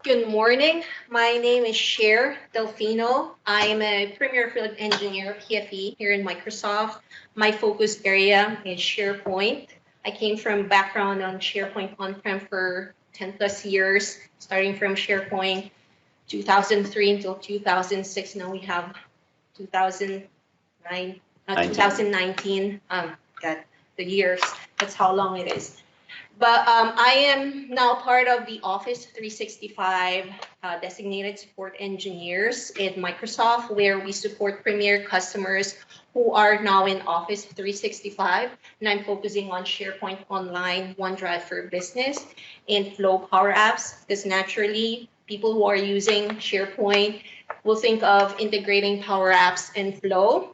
Good morning. My name is Cher Delfino. I am a Premier Field Engineer PFE here in Microsoft. My focus area is SharePoint. I came from background on SharePoint on-prem for 10 plus years, starting from SharePoint 2003 until 2006. Now we have 2019. God, the years. That's how long it is. But I am now part of the Office 365 designated support engineers at Microsoft, where we support premier customers who are now in Office 365. And I'm focusing on SharePoint Online, OneDrive for Business, and Flow Power Apps, because naturally people who are using SharePoint will think of integrating Power Apps and Flow.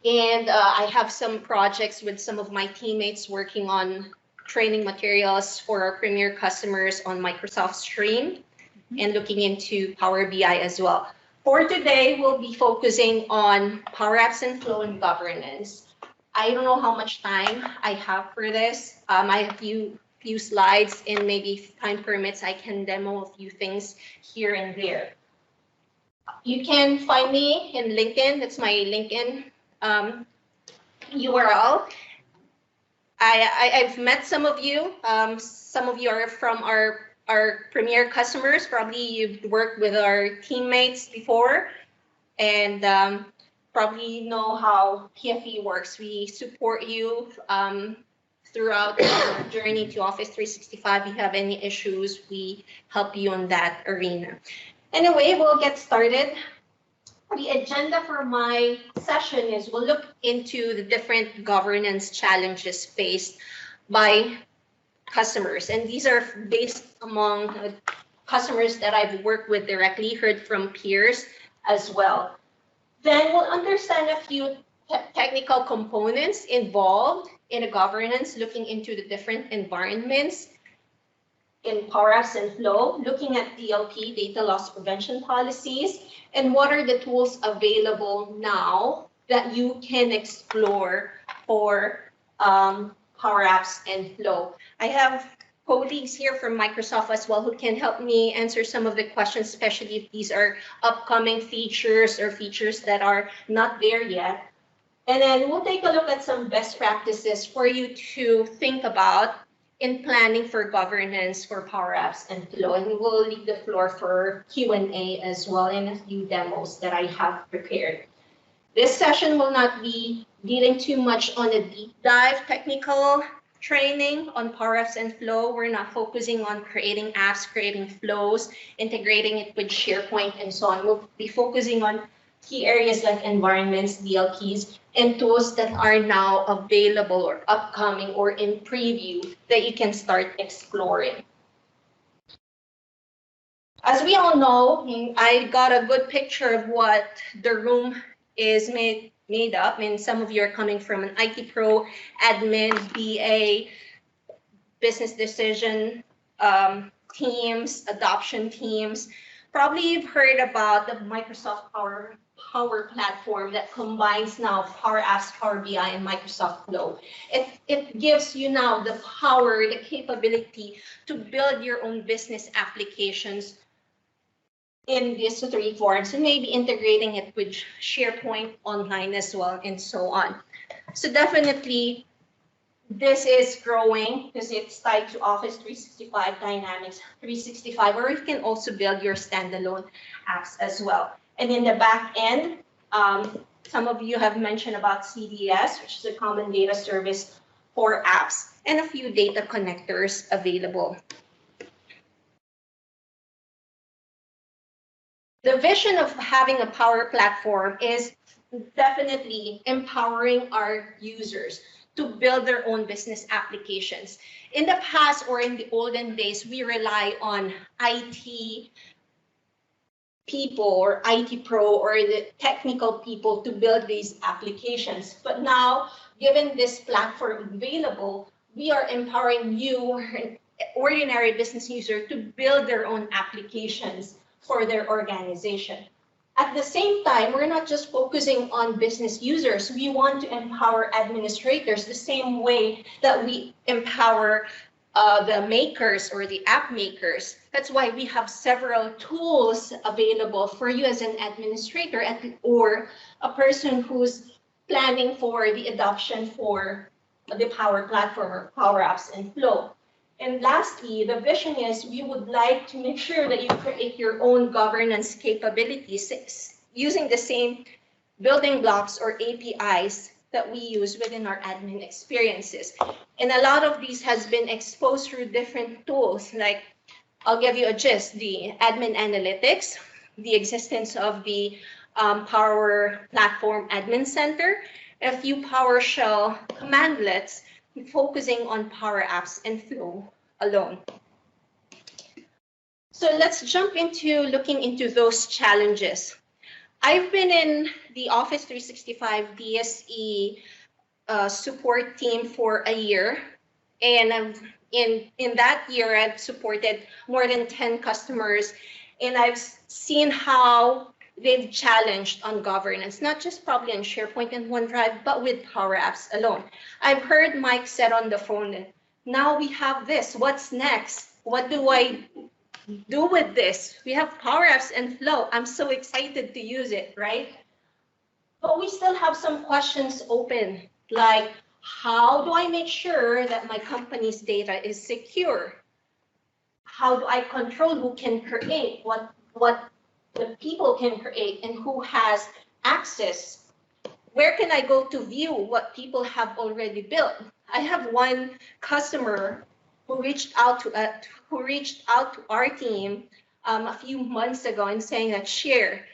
And I have some projects with some of my teammates working on training materials for our premier customers on Microsoft Stream and looking into Power BI as well. For today, we'll be focusing on Power Apps and Flow and governance. I don't know how much time I have for this. I have few slides, and maybe if time permits, I can demo a few things here and there. You can find me in LinkedIn. That's my LinkedIn URL. I've met some of you. Some of you are from our premier customers. Probably you've worked with our teammates before, and probably know how PFE works. We support you throughout your journey to Office 365. If you have any issues, we help you on that arena. Anyway, we'll get started. The agenda for my session is we'll look into the different governance challenges faced by customers. And these are based among customers that I've worked with directly, heard from peers as well. Then we'll understand a few technical components involved in a governance, looking into the different environments in Power Apps and Flow, looking at DLP, data loss prevention policies, and what are the tools available now that you can explore for Power Apps and Flow. I have colleagues here from Microsoft as well who can help me answer some of the questions, especially if these are upcoming features or features that are not there yet. And then we'll take a look at some best practices for you to think about in planning for governance for Power Apps and Flow. And we will leave the floor for Q&A as well, and a few demos that I have prepared. This session will not be dealing too much on a deep dive technical training on Power Apps and Flow. We're not focusing on creating apps, creating flows, integrating it with SharePoint and so on. We'll be focusing on key areas like environments, DLPs, and tools that are now available or upcoming or in preview that you can start exploring. As we all know, I got a good picture of what the room is made up. And some of you are coming from an IT pro, admin, BA, business decision teams, adoption teams. Probably you've heard about the Microsoft Power Platform that combines now Power Apps, Power BI, and Microsoft Flow. It gives you now the power, the capability to build your own business applications in these three forms, and maybe integrating it with SharePoint Online as well, and so on. So definitely, this is growing because it's tied to Office 365, Dynamics 365, or you can also build your standalone apps as well. And in the back end, some of you have mentioned about CDS, which is a common data service for apps, and a few data connectors available. The vision of having a Power Platform is definitely empowering our users to build their own business applications. In the past or in the olden days, we rely on IT people or IT pro or the technical people to build these applications. But now, given this platform available, we are empowering you, an ordinary business user, to build their own applications for their organization. At the same time, we're not just focusing on business users. We want to empower administrators the same way that we empower the makers or the app makers. That's why we have several tools available for you as an administrator or a person who's planning for the adoption for the Power Platform or Power Apps and Flow. And lastly, the vision is we would like to make sure that you create your own governance capabilities using the same building blocks or APIs that we use within our admin experiences. And a lot of these has been exposed through different tools, like I'll give you a gist, the admin analytics, the existence of the Power Platform Admin Center, a few PowerShell commandlets focusing on Power Apps and Flow alone. So let's jump into looking into those challenges. I've been in the Office 365 DSE support team for a year, and in that year I've supported more than 10 customers, and I've seen how they've challenged on governance, not just probably on SharePoint and OneDrive, but with Power Apps alone. I've heard Mike said on the phone, now we have this, what's next? What do I do with this? We have Power Apps and Flow. I'm so excited to use it, right? But we still have some questions open, like how do I make sure that my company's data is secure? How do I control who can create, what the people can create, and who has access? Where can I go to view what people have already built? I have one customer who reached out to our team a few months ago and saying that Cher,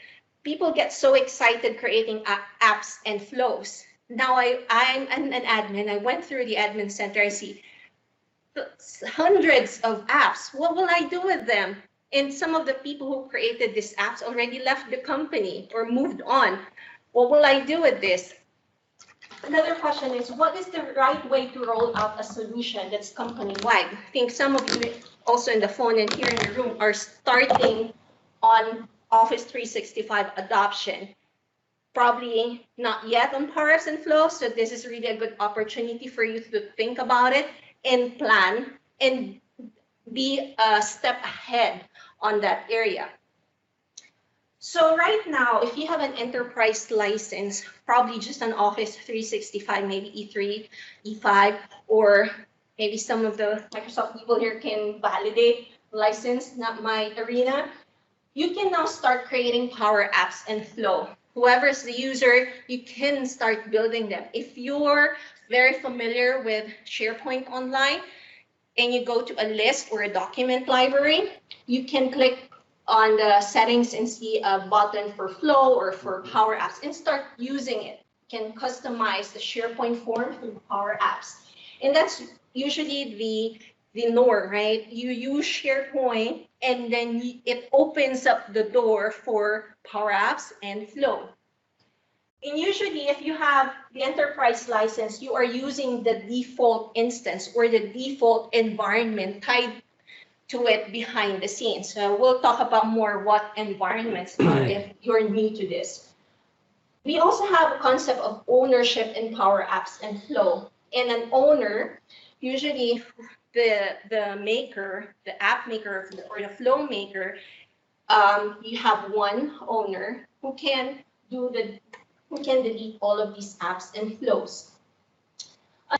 people get so excited creating apps and flows. Now I'm an admin. I went through the admin center. I see hundreds of apps. What will I do with them? And some of the people who created these apps already left the company or moved on. What will I do with this? Another question is, what is the right way to roll out a solution that's company-wide? I think some of you also in the phone and here in the room are starting on Office 365 adoption. Probably not yet on Power Apps and Flow, so this is really a good opportunity for you to think about it and plan and be a step ahead on that area. So right now, if you have an enterprise license, probably just an Office 365, maybe E3, E5, or maybe some of the Microsoft people here can validate license, not my arena, you can now start creating Power Apps and Flow. Whoever's the user, you can start building them. If you're very familiar with SharePoint Online and you go to a list or a document library, you can click on the settings and see a button for Flow or for Power Apps and start using it. You can customize the SharePoint form through Power Apps. And that's usually the norm, right? You use SharePoint and then it opens up the door for Power Apps and Flow. And usually if you have the enterprise license, you are using the default instance or the default environment tied to it behind the scenes. So we'll talk about more what environments are if you're new to this. We also have a concept of ownership in Power Apps and Flow. And an owner, usually the maker, the app maker or the flow maker, you have one owner who can delete all of these apps and flows.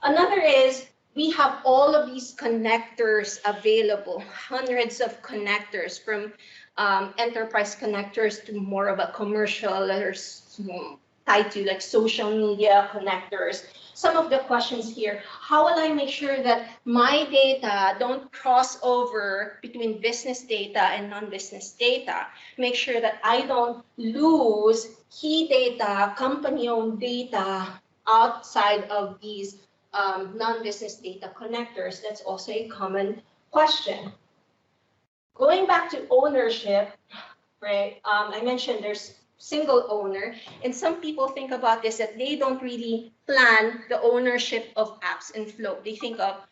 Another is we have all of these connectors available, hundreds of connectors from enterprise connectors to more of a commercial or tied to like social media connectors. Some of the questions here, how will I make sure that my data don't cross over between business data and non-business data? Make sure that I don't lose key data, company-owned data outside of these non-business data connectors. That's also a common question. Going back to ownership, right? I mentioned there's single owner, and some people think about this that they don't really plan the ownership of apps and flow. They think of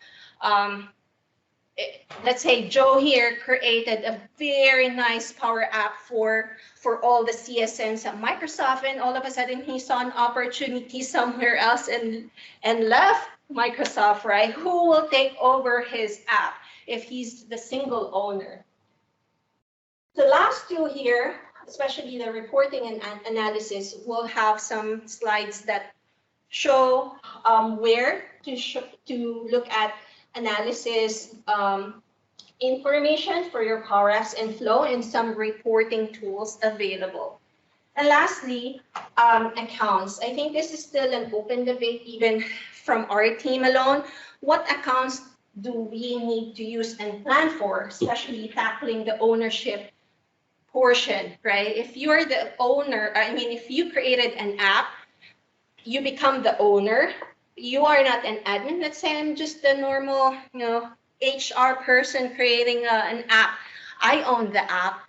let's say Joe here created a very nice Power App for all the CSNs at Microsoft, and all of a sudden he saw an opportunity somewhere else and left Microsoft, right? Who will take over his app if he's the single owner? The last two here, especially the reporting and analysis, will have some slides that show where to look at analysis information for your PowerApps and Flow, and some reporting tools available. And lastly, accounts. I think this is still an open debate even from our team alone. What accounts do we need to use and plan for, especially tackling the ownership portion, right? If you're the owner, I mean, if you created an app, you become the owner. You are not an admin. Let's say I'm just a normal, HR person creating an app. I own the app,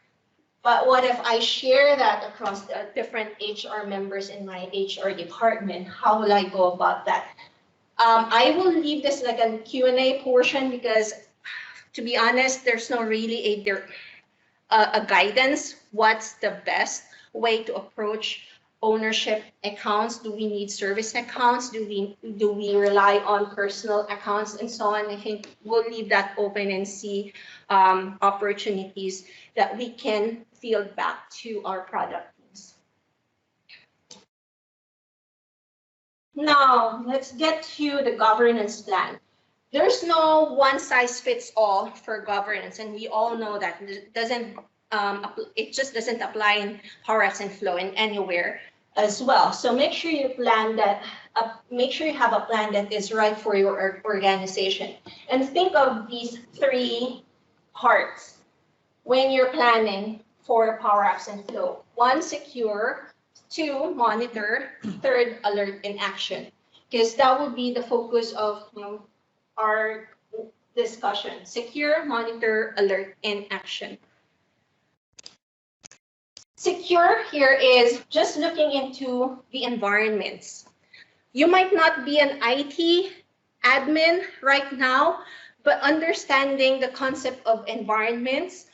but what if I share that across the different HR members in my HR department? How will I go about that? I will leave this like a Q&A portion, because to be honest, there's no really a guidance. What's the best way to approach ownership accounts? Do we need service accounts? Do we rely on personal accounts, and so on? I think we'll leave that open and see opportunities that we can field back to our product teams. Now let's get to the governance plan. There's no one size fits all for governance, and we all know that it just doesn't apply in PowerApps and Flow and anywhere as well. So make sure you plan that. Make sure you have a plan that is right for your organization. And think of these three parts when you're planning for PowerApps and Flow. 1, secure. 2, monitor. 3, alert and action. Because that will be the focus of our discussion. Secure, monitor, alert, and action. Secure here is just looking into the environments. You might not be an IT admin right now, but understanding the concept of environments,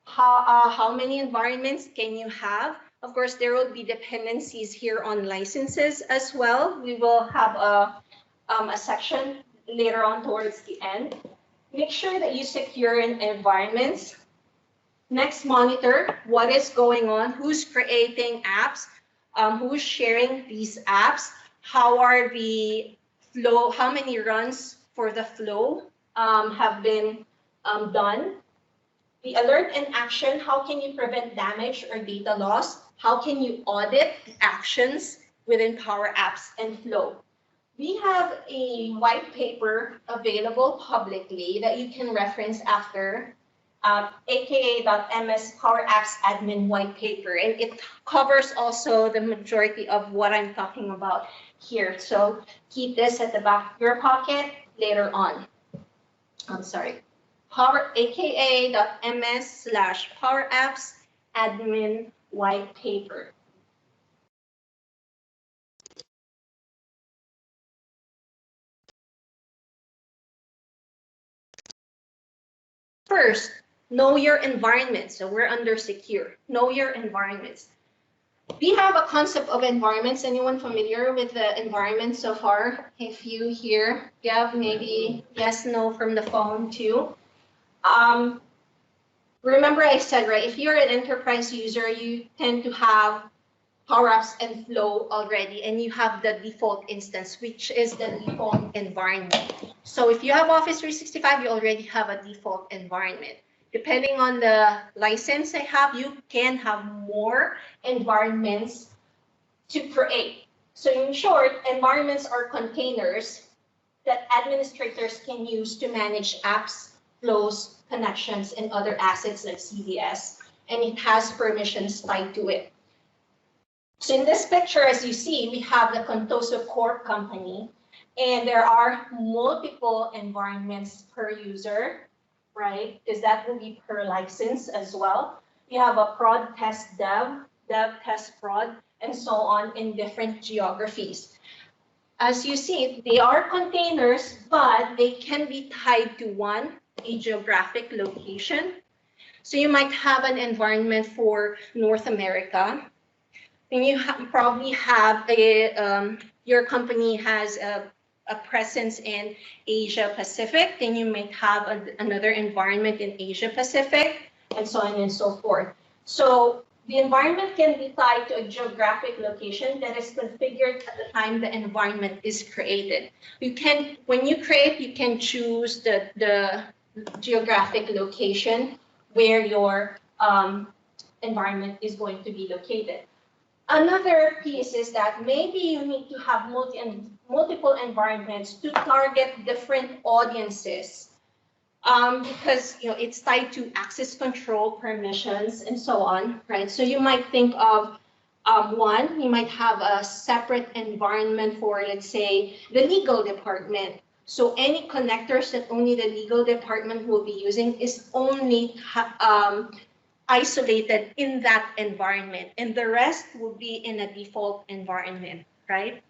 how many environments can you have? Of course, there will be dependencies here on licenses as well. We will have a section later on towards the end. Make sure that you secure in environments. Next, monitor what is going on, who's creating apps, who's sharing these apps, how are the flow, how many runs for the flow have been done. The alert and action, how can you prevent damage or data loss? How can you audit actions within PowerApps and Flow? We have a white paper available publicly that you can reference after, aka.ms PowerApps Admin White Paper, and it covers also the majority of what I'm talking about here. So keep this at the back of your pocket later on. I'm sorry. aka.ms/PowerApps Admin White Paper. First, know your environment. So we're under secure. Know your environments. We have a concept of environments. Anyone familiar with the environment so far? If you here, maybe yes, no from the phone too. Remember I said, right, if you're an enterprise user, you tend to have PowerApps and Flow already, and you have the default instance, which is the default environment. So if you have Office 365, you already have a default environment. Depending on the license I have, you can have more environments to create. So in short, environments are containers that administrators can use to manage apps, flows, connections, and other assets like CDS, and it has permissions tied to it. So in this picture, as you see, we have the Contoso Corp company, and there are multiple environments per user, right? Because that will be per license as well. You have a prod test dev, dev test prod, and so on in different geographies. As you see, they are containers, but they can be tied to 1, a geographic location. So you might have an environment for North America, and you probably have your company has a presence in Asia Pacific, then you might have another environment in Asia Pacific, and so on and so forth. So the environment can be tied to a geographic location that is configured at the time the environment is created. When you create, you can choose the geographic location where your environment is going to be located. Another piece is that maybe you need to have multiple environments to target different audiences, because it's tied to access control, permissions, and so on, right? So you might think of one, you might have a separate environment for, let's say, the legal department. So any connectors that only the legal department will be using is only isolated in that environment, and the rest will be in a default environment, right?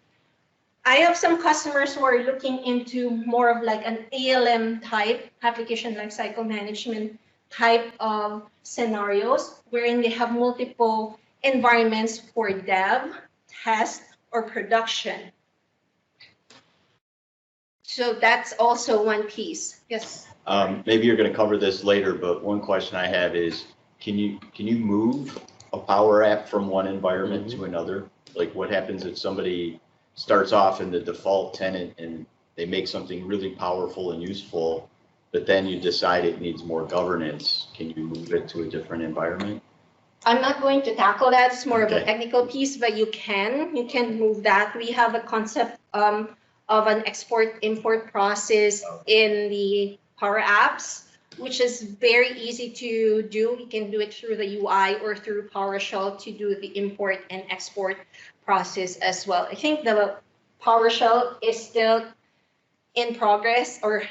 I have some customers who are looking into more of like an ALM type, application lifecycle management type of scenarios, wherein they have multiple environments for dev, test, or production. So that's also one piece. Yes. Maybe you're going to cover this later, but one question I have is, can you move a Power App from one environment to another? Like, what happens if somebody starts off in the default tenant and they make something really powerful and useful, but then you decide it needs more governance? Can you move it to a different environment? I'm not going to tackle that. It's more of a technical piece, but you can move that. We have a concept of an export-import process in the Power Apps, which is very easy to do. We can do it through the UI or through PowerShell to do the import and export process as well. I think the PowerShell is still in progress, or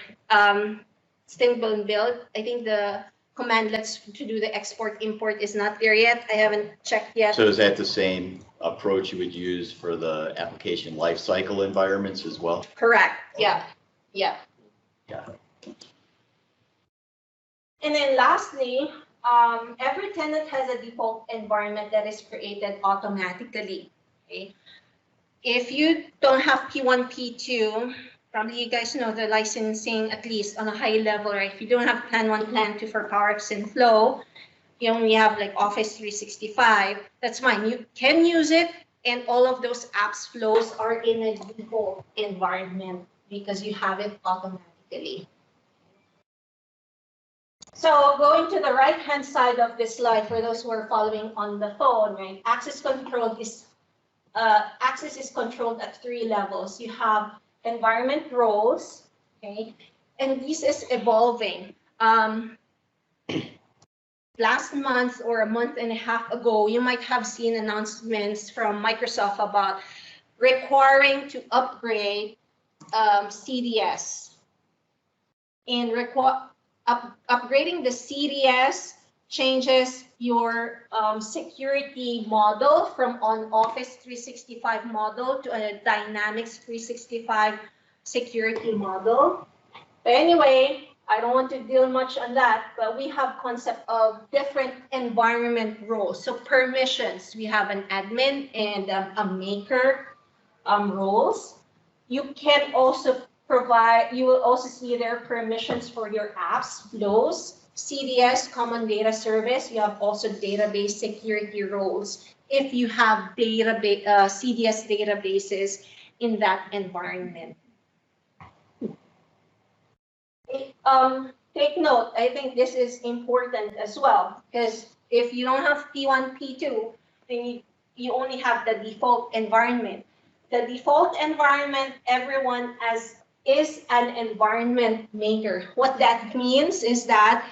still being built. I think the commandlets to do the export import is not there yet. I haven't checked yet. So is that the same approach you would use for the application lifecycle environments as well? Correct. Yeah. And then lastly, every tenant has a default environment that is created automatically. Okay? If you don't have P1, P2, probably you guys know the licensing, at least on a high level, right? If you don't have Plan 1, Plan 2 for PowerApps and Flow, you only have like Office 365, that's fine. You can use it, and all of those apps flows are in a default environment because you have it automatically. So going to the right-hand side of this slide, for those who are following on the phone, right? Access is controlled at 3 levels. You have environment roles, okay, and this is evolving. Last month or a month and a half ago, you might have seen announcements from Microsoft about requiring to upgrade CDS. And upgrading the CDS changes your security model from an Office 365 model to a Dynamics 365 security model. But anyway, I don't want to deal much on that, but we have concept of different environment roles. So permissions, we have an admin and a maker roles. You can also you will also see there permissions for your apps, flows, CDS, Common Data Service. You have also database security roles if you have CDS databases in that environment. Take note, I think this is important as well, because if you don't have P1, P2, then you only have the default environment. The default environment, everyone is an environment maker. What that means is that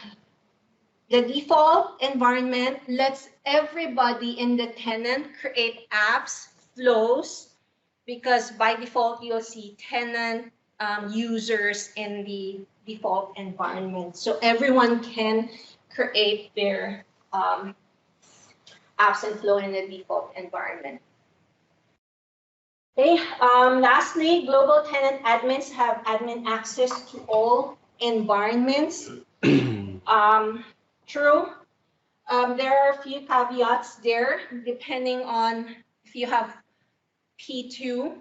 the default environment lets everybody in the tenant create apps, flows, because by default, you'll see tenant users in the default environment. So everyone can create their apps and flow in the default environment. Okay, lastly, global tenant admins have admin access to all environments. True. There are a few caveats there, depending on if you have P2,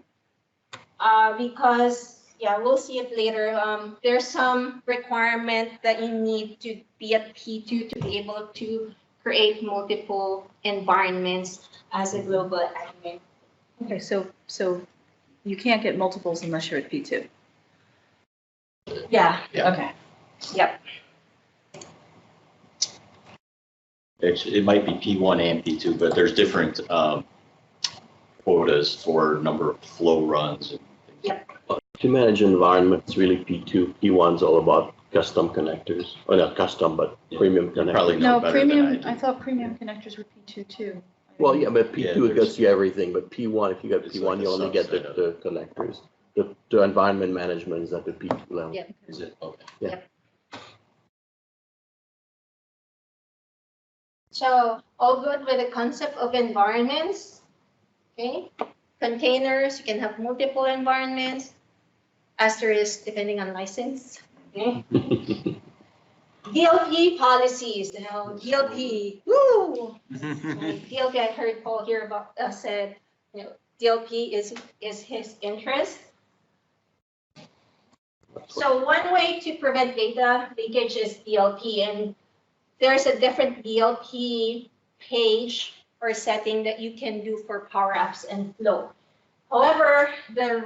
because yeah, we'll see it later. There's some requirement that you need to be at P2 to be able to create multiple environments as a global admin. Okay, so you can't get multiples unless you're at P2. Yeah. Okay. Yep. It might be P1 and P2, but there's different quotas for number of flow runs. Yep. To manage environments, really P2. P1's all about custom connectors, or not custom, but premium connectors. Probably know No, better than premium, I I do. thought premium connectors were P2 too. Well, yeah, but Yeah, P2 it there's- gets you everything, but P1, if you get It's P1, like a you only get subset of- the connectors. The environment management is at the P2 level. Yep. Is it? Okay. Yeah. So all good with the concept of environments. Okay. Containers, you can have multiple environments. Asterisk depending on license. Okay. DLP policies. Now DLP. Woo! DLP. I heard Paul here about said. DLP is his interest. So one way to prevent data leakage is DLP, and there's a different DLP page or setting that you can do for PowerApps and Flow. However, the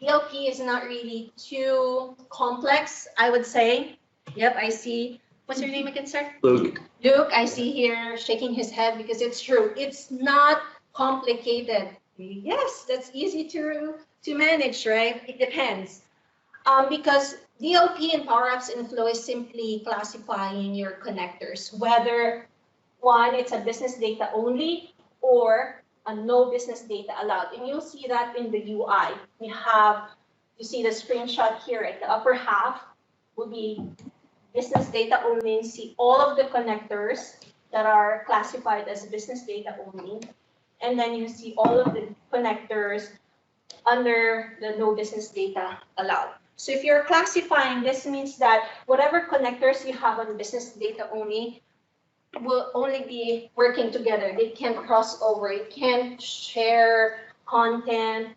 DLP is not really too complex, I would say. Yep, I see. What's your name again, sir? Luke, Luke, I see here shaking his head because it's true. It's not complicated. Yes, that's easy to manage, right? It depends. Because DLP and PowerApps and Flow is simply classifying your connectors, whether one, it's a business data only or a no business data allowed. And you'll see that in the UI. You see the screenshot here at the upper half will be business data only, and see all of the connectors that are classified as business data only. And then you see all of the connectors under the no business data allowed. So if you're classifying, this means that whatever connectors you have on business data only will only be working together. They can't cross over. You can't share content.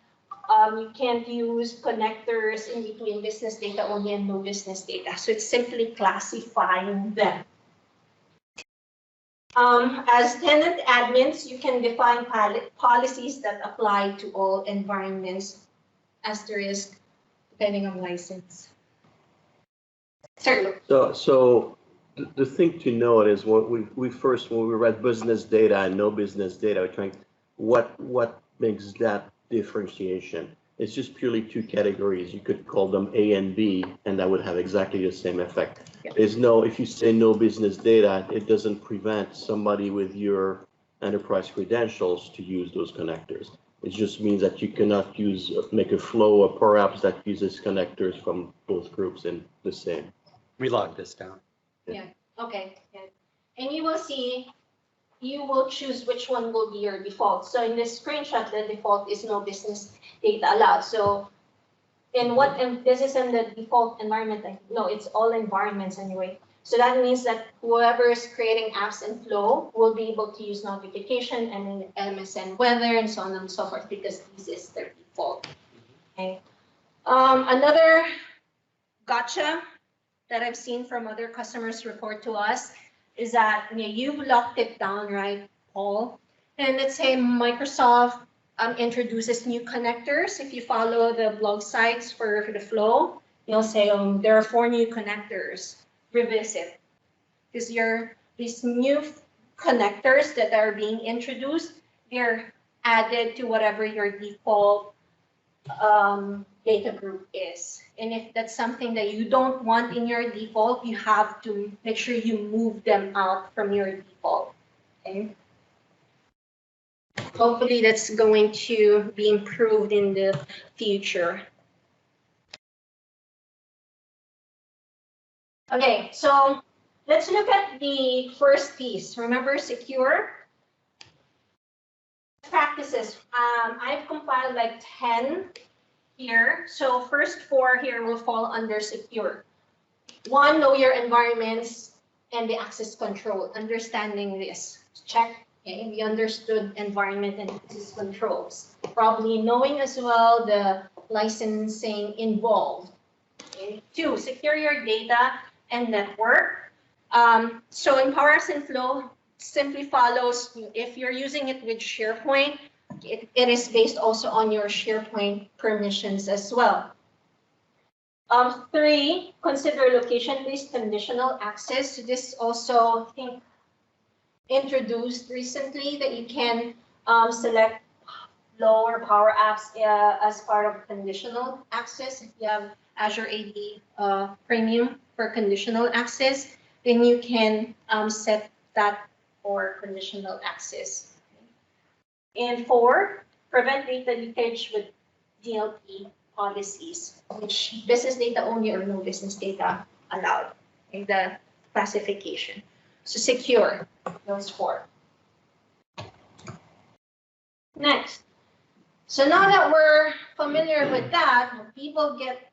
You can't use connectors in between business data only and no business data. So it's simply classifying them. As tenant admins, you can define policies that apply to all environments, asterisk, depending on license. Sir. so the thing to note is what when we read business data and no business data, we're trying what makes that differentiation. It's just purely two categories. You could call them A and B, and that would have exactly the same effect. Yep. There's no, if you say no business data, it doesn't prevent somebody with your enterprise credentials to use those connectors. It just means that you cannot make a flow of PowerApps that uses connectors from both groups in the same. We logged this down. Okay. Yeah. And you will see, you will choose which one will be your default. So in this screenshot, the default is no business data allowed. So this is in the default environment. No, it's all environments anyway. So that means that whoever is creating apps in Flow will be able to use notification and MSN weather and so on and so forth, because this is their default. Okay. Another gotcha that I've seen from other customers report to us is that you've locked it down, right, Paul? And let's say Microsoft introduces new connectors. If you follow the blog sites for the Flow, you'll say there are 4 new connectors. Revisit, because these new connectors that are being introduced, they're added to whatever your default data group is. And if that's something that you don't want in your default, you have to make sure you move them out from your default. Okay. Hopefully that's going to be improved in the future. Okay, so let's look at the first piece. Remember, secure practices. I've compiled like 10 here. So first four here will fall under secure. One, know your environments and the access control, understanding this. Check, okay, we understood environment and access controls. Probably knowing as well the licensing involved. Okay. Two, secure your data and network. So in PowerApps and Flow, simply follows, if you're using it with SharePoint, it is based also on your SharePoint permissions as well. Three, consider location-based conditional access. So this also, I think, introduced recently that you can select Flow or PowerApps as part of conditional access. If you have Azure AD Premium for conditional access, then you can set that for conditional access. And four, prevent data leakage with DLP policies, which business data only or no business data allowed in the classification. So secure those four. Next. So now that we're familiar with that, people get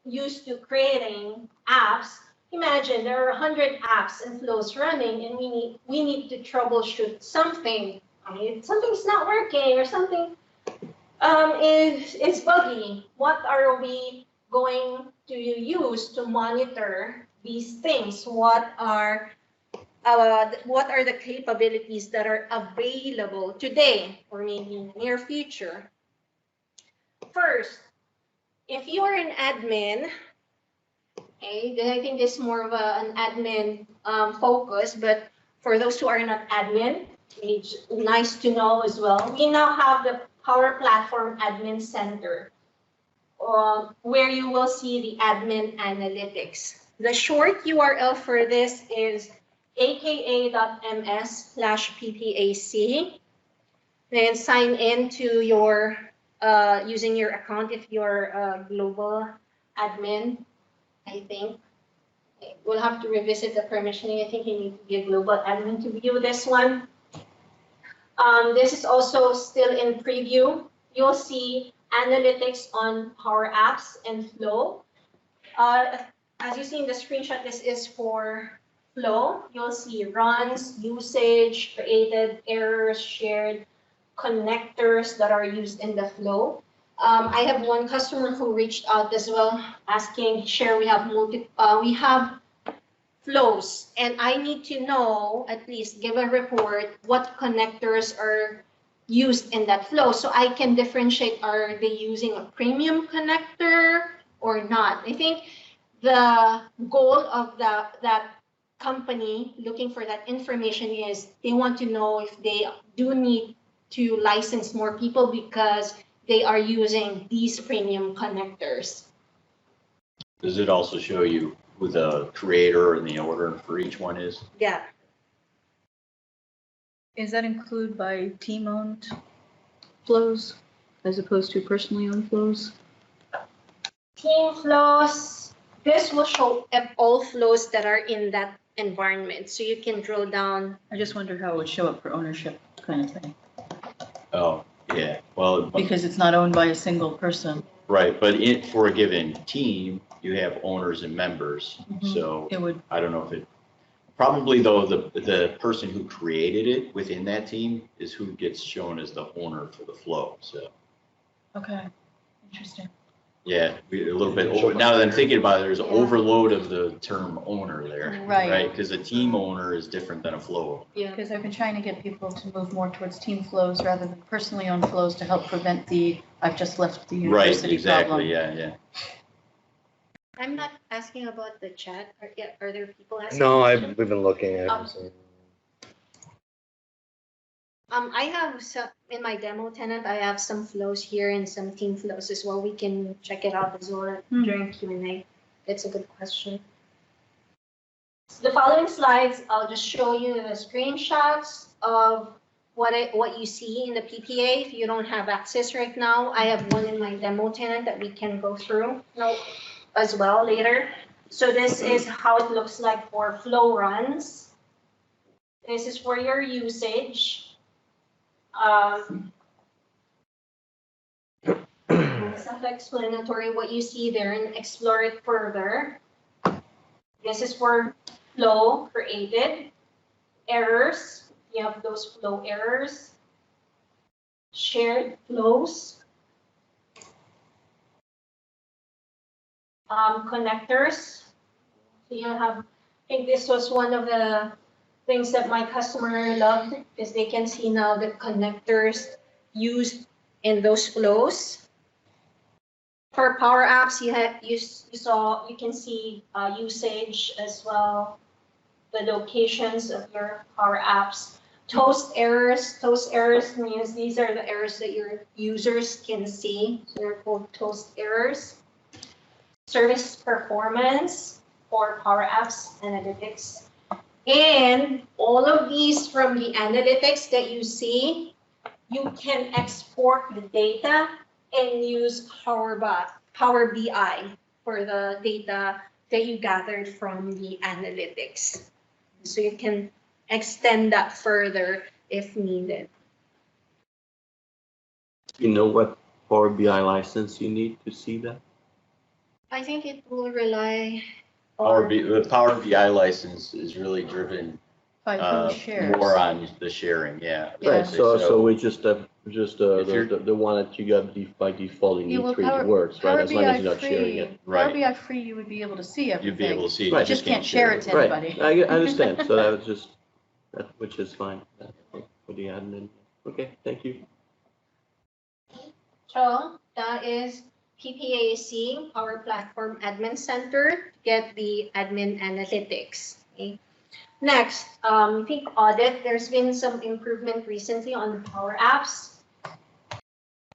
used to creating apps. Imagine there are 100 apps and flows running, and we need to troubleshoot something. Something's not working or something is buggy. What are we going to use to monitor these things? What are the capabilities that are available today or maybe in the near future? First, if you are an admin, okay, I think this is more of an admin focus, but for those who are not admin, it's nice to know as well. We now have the Power Platform Admin Center, where you will see the admin analytics. The short URL for this is aka.ms/ppac. Then sign in to your using your account if you're a global admin, I think. We'll have to revisit the permissioning. I think you need to be a global admin to view this one. This is also still in preview. You'll see analytics on PowerApps and Flow. As you see in the screenshot, this is for Flow. You'll see runs, usage, created, errors, shared, connectors that are used in the Flow. I have one customer who reached out as well, asking, Cher, we have flows, and I need to know, at least give a report, what connectors are used in that flow, so I can differentiate, are they using a premium connector or not? I think the goal of that company looking for that information is they want to know if they do need to license more people because they are using these premium connectors. Does it also show you who the creator and the order for each one is? Yeah. Is that included by team-owned flows as opposed to personally owned flows? Team flows, this will show all flows that are in that environment. So you can drill down. I just wonder how it would show up for ownership kind of thing. Oh, yeah, well. Because it's not owned by a single person. Right, but for a given team, you have owners and members, so It would. I don't know if it, probably though, the person who created it within that team is who gets shown as the owner for the flow, so. Okay, interesting. Yeah, a little bit, now that I'm thinking about it, there's an overload of the term owner there. Right. Because a team owner is different than a flow. Yeah. Because I've been trying to get people to move more towards team flows rather than personally owned flows to help prevent the I've just left the Right, university problem. exactly, yeah. I'm not asking about the chat. Are there people asking? No, questions? we've been looking at Oh. it. So. I have some in my demo tenant. I have some flows here and some team flows as well. We can check it out as well during Q&A. It's a good question. So the following slides, I'll just show you the screenshots of what you see in the PPA. If you don't have access right now, I have one in my demo tenant that we can go through as well later. So this is how it looks like for flow runs. This is for your usage. self-explanatory what you see there and explore it further. This is for flow created. Errors, you have those flow errors. Shared flows. Connectors. So you have, I think this was one of the things that my customer loved, is they can see now the connectors used in those flows. For PowerApps, you can see usage as well, the locations of your PowerApps. Toast errors means these are the errors that your users can see. So they're called toast errors. Service performance for PowerApps analytics. And all of these from the analytics that you see, you can export the data and use Power BI for the data that you gathered from the analytics. So you can extend that further if needed. You know what Power BI license you need to see that? I think it will rely The Power BI license is really driven By who shares? more on the sharing, yeah. Yeah. Right, so we just If you're- the one that you got by default in Yeah, well, E3 works, right? As long as you're not sharing it. Power Right. BI free, you would be able to see everything. You'd be able to see it. Right. you Just can't share it to Right, anybody. I understand, so that was just, which is fine, for the admin. Okay, thank you. So that is PPAC, Power Platform Admin Center, to get the admin analytics. Okay. Next, I think audit. There's been some improvement recently on PowerApps.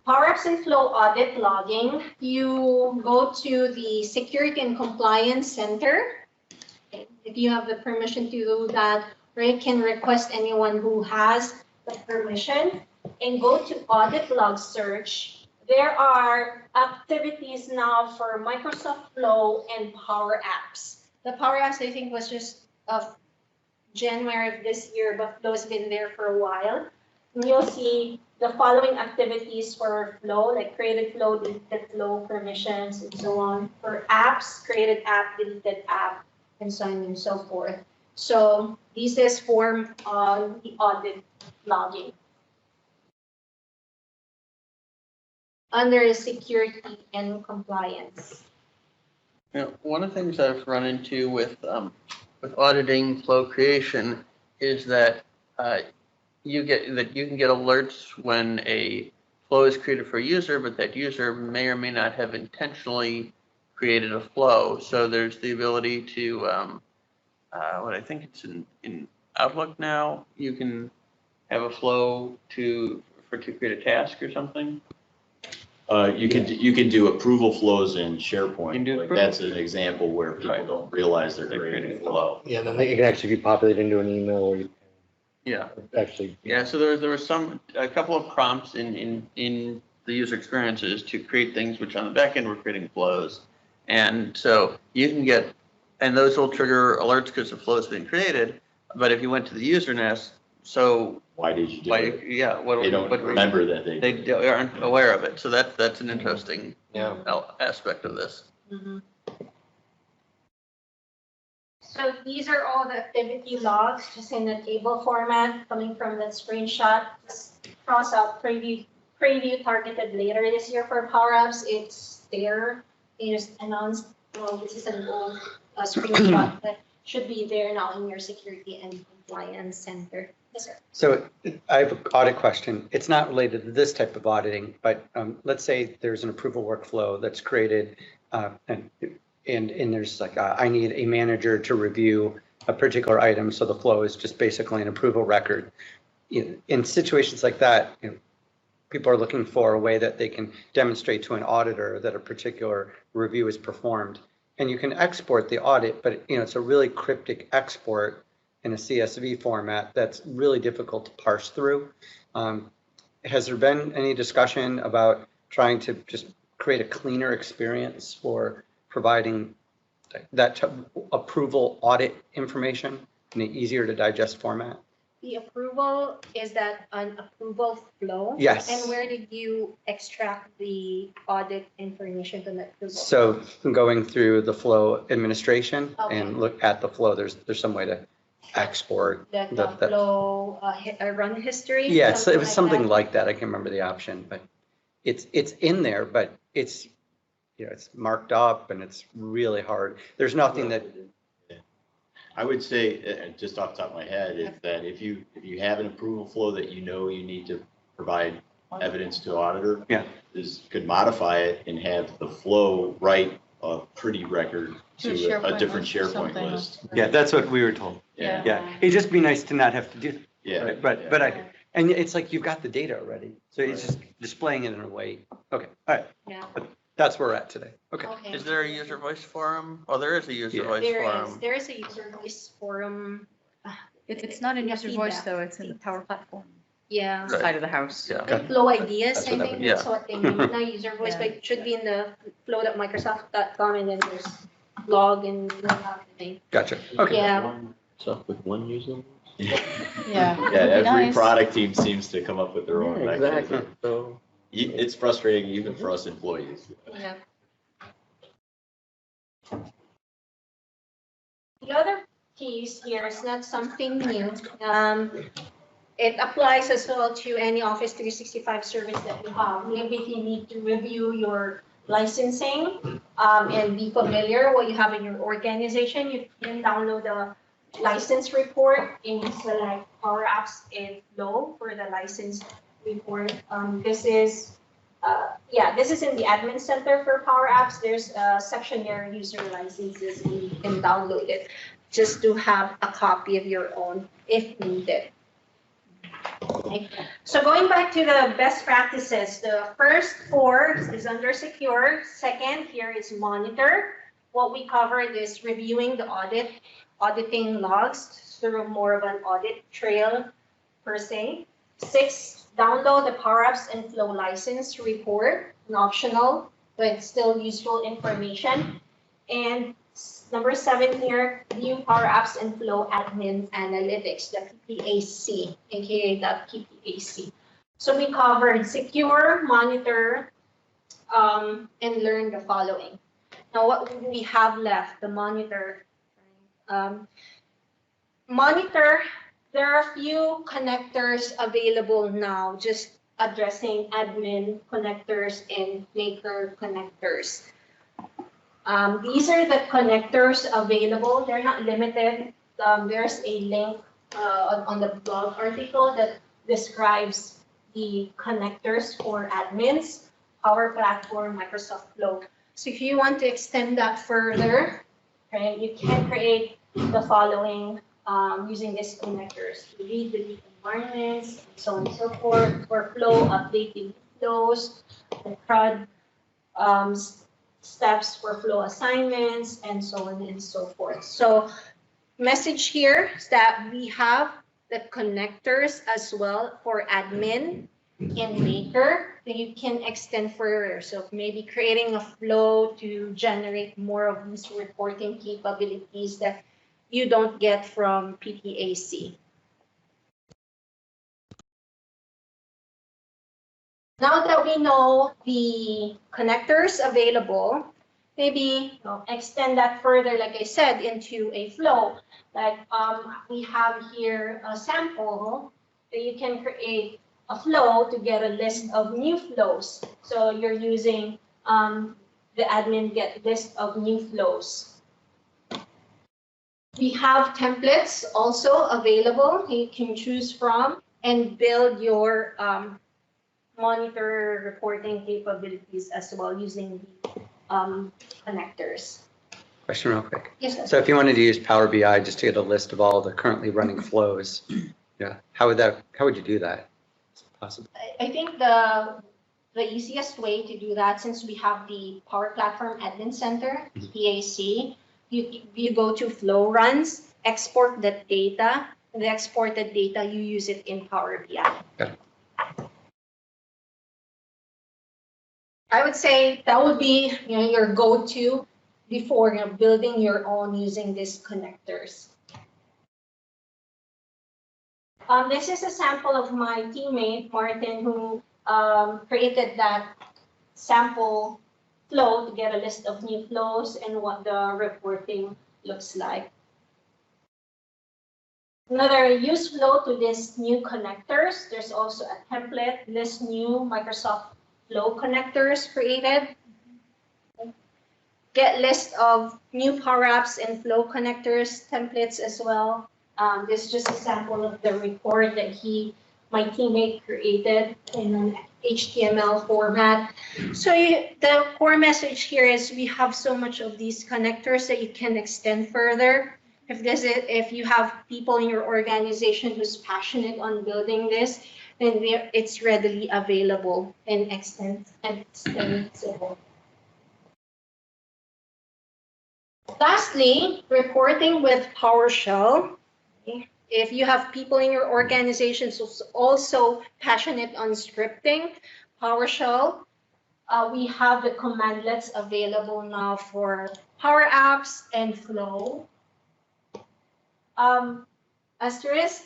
PowerApps and Flow audit logging. You go to the Security and Compliance Center. Okay. If you have the permission to do that, or you can request anyone who has the permission and go to audit log search. There are activities now for Microsoft Flow and PowerApps. The PowerApps, I think, was just of January of this year, but Flow's been there for a while. And you'll see the following activities for Flow, like created flow, deleted flow, permissions, and so on. For apps, created app, deleted app, and so on and so forth. So this is form on the audit logging. Under security and compliance. You know, one of the things I've run into with auditing flow creation is that you can get alerts when a flow is created for a user, but that user may or may not have intentionally created a flow. So there's the ability to what I think it's in Outlook now, you can have a flow to create a task or something. You can do approval flows in SharePoint. You can do Like, approval. that's an example where people don't realize they're creating a flow. Yeah, then it can actually be populated into an email or you Yeah. can actually. Yeah, so there was a couple of prompts in the user experiences to create things which on the back end were creating flows. And so you can get, and those will trigger alerts because the flow has been created. But if you went to the user nest, so Why did you do it? yeah, They don't remember that they aren't aware of it. So that's an interesting Yeah. aspect of this. So these are all the activity logs, just in a table format, coming from that screenshot. Just cross out preview targeted later this year for PowerApps. It's there. They just announced, well, this is an old screenshot that should be there now in your security and compliance center. Yes, sir. So I have an audit question. It's not related to this type of auditing, but let's say there's an approval workflow that's created and there's like, I need a manager to review a particular item. So the flow is just basically an approval record. In situations like that, people are looking for a way that they can demonstrate to an auditor that a particular review is performed. And you can export the audit, but it's a really cryptic export in a CSV format that's really difficult to parse through. Has there been any discussion about trying to just create a cleaner experience for providing that approval audit information in an easier to digest format? the approval, is that an approval flow? Yes. And where did you extract the audit information from that approval? So going through the flow administration Okay. and look at the flow, there's some way to export. The that- flow run history? Yeah, so it was something that? like that. I can't remember the option, but it's in there, but it's, it's marked up and it's really hard. There's nothing that, I would say, just off the top of my head, is that if you have an approval flow that you know you need to provide evidence to auditor, Yeah. could modify it and have the flow write a pretty record To a to a SharePoint different list or SharePoint something. list. yeah, that's what we were told. Yeah, Yeah, it'd just be nice to not have to do that. yeah. Right, but and it's like you've got the data already, so it's just displaying it in a way. Okay, all right, Yeah. that's where we're at today. Okay. Okay. Is there a user voice forum? Oh, there is a user Yeah. voice forum. There is a user voice forum. It's not in Yeah, user voice feedback. though, it's in the Power Platform Yeah. Right. side of the house. Yeah. Like Flow Ideas, That's I what that think would be. that's what they mean, not user voice, Yeah. but it should be in the flow.microsoft.com, and then there's blog and thing. Gotcha. Okay. Yeah, So with one user? Yeah. Yeah, Would be every nice. product team seems to come up with their own. Yeah, mechanism. exactly. So, It's frustrating even for us employees. yeah. The other piece here is not something new. It applies as well to any Office 365 service that you have. Maybe if you need to review your licensing and be familiar what you have in your organization, you can download the license report and you select PowerApps and Flow for the license report. This is in the admin center for PowerApps. There's a section there, user licenses, and you can download it just to have a copy of your own if needed. Okay. So going back to the best practices, the first 4 is under secure. Second here is monitor. What we covered is reviewing the auditing logs through more of an audit trail per se. 6, download the PowerApps and Flow license report, an optional, but still useful information. And number 7 here, view PowerApps and Flow admin analytics, the PPAC, aka.ppac. So we covered secure, monitor, and learn the following. Now what we have left, the monitor. Monitor, there are a few connectors available now, just addressing admin connectors and maker connectors. These are the connectors available. They're not limited. There's a link on the blog article that describes the connectors for admins, Power Platform, Microsoft Flow. So if you want to extend that further, right, you can create the following using these connectors: read, delete environments, so on and so forth. For Flow, updating flows, the CRUD steps for Flow assignments, and so on and so forth. So message here is that we have the connectors as well for admin and maker that you can extend further. So maybe creating a flow to generate more of these reporting capabilities that you don't get from PPAC. Now that we know the connectors available, maybe extend that further, like I said, into a flow. Like we have here a sample that you can create a flow to get a list of new flows. So you're using the admin get list of new flows. We have templates also available you can choose from and build your monitor reporting capabilities as well using the connectors. Question real quick. Yes, sir. So if you wanted to use Power BI just to get a list of all the currently running flows, yeah, how would you do that? Is it possible? I think the easiest way to do that, since we have the Power Platform Admin Center, PAC, you go to Flow Runs, export the data, and the exported data, you use it in Power BI. Got it. I would say that would be your go-to before building your own using these connectors. This is a sample of my teammate, Martin, who created that sample flow to get a list of new flows and what the reporting looks like. Another use flow to list new connectors. There's also a template, list new Microsoft Flow connectors created. Get list of new PowerApps and Flow connectors templates as well. This is just a sample of the report that my teammate created in an HTML format. So the core message here is we have so much of these connectors that you can extend further. If you have people in your organization who's passionate on building this, then it's readily available and extensible. Lastly, reporting with PowerShell. If you have people in your organization who's also passionate on scripting, PowerShell, we have the commandlets available now for PowerApps and Flow. Asterisk,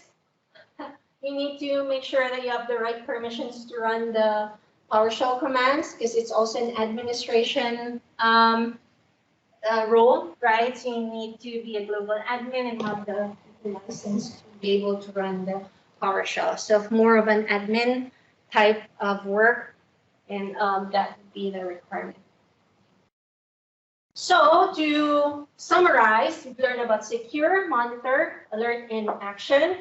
you need to make sure that you have the right permissions to run the PowerShell commands because it's also an administration role, right? So you need to be a global admin and have the license to be able to run the PowerShell. So more of an admin type of work, and that would be the requirement. So to summarize, we've learned about secure, monitor, alert, and action.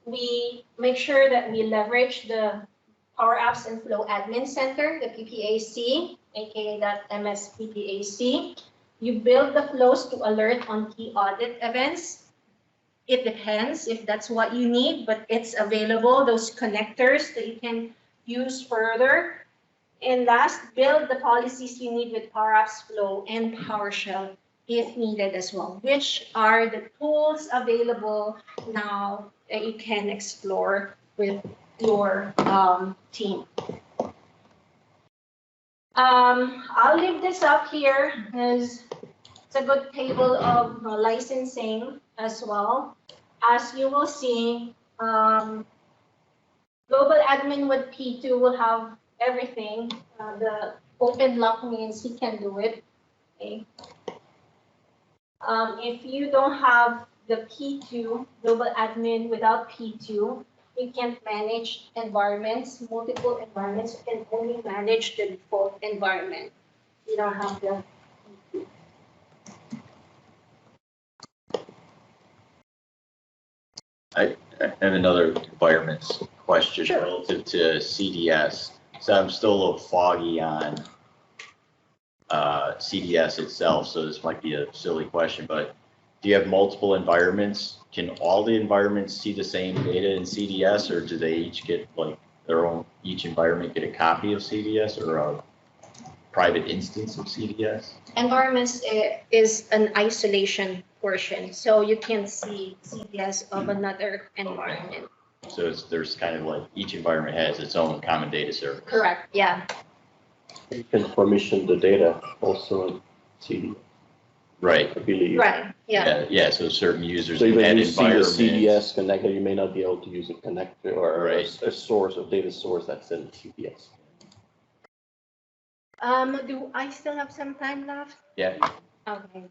We make sure that we leverage the PowerApps and Flow Admin Center, the PPAC, aka.ms PPAC. You build the flows to alert on key audit events. It depends if that's what you need, but it's available, those connectors that you can use further. And last, build the policies you need with PowerApps Flow and PowerShell if needed as well, which are the tools available now that you can explore with your team. I'll leave this up here because it's a good table of licensing as well. As you will see, Global Admin with P2 will have everything. The open lock means he can do it. Okay. If you don't have the P2, Global Admin without P2, you can't manage environments, multiple environments. You can only manage the default environment. You don't have the P2. I have another environments question Sure. relative to CDS. So I'm still a little foggy on CDS itself, so this might be a silly question, but do you have multiple environments? Can all the environments see the same data in CDS, or do they each get like their own, each environment get a copy of CDS or a private instance of CDS? Environments is an isolation portion, so you can see CDS of another environment. So there's kind of like each environment has its own common data server. Correct, yeah. You can permission the data also in CD, Right. I believe. Right, yeah. Yeah, so certain users So can even add you see the environments. CDS connector, you may not be able to use a connector or Right. a source, a data source that's in CDS. Do I still have some time left? Yeah. Okay.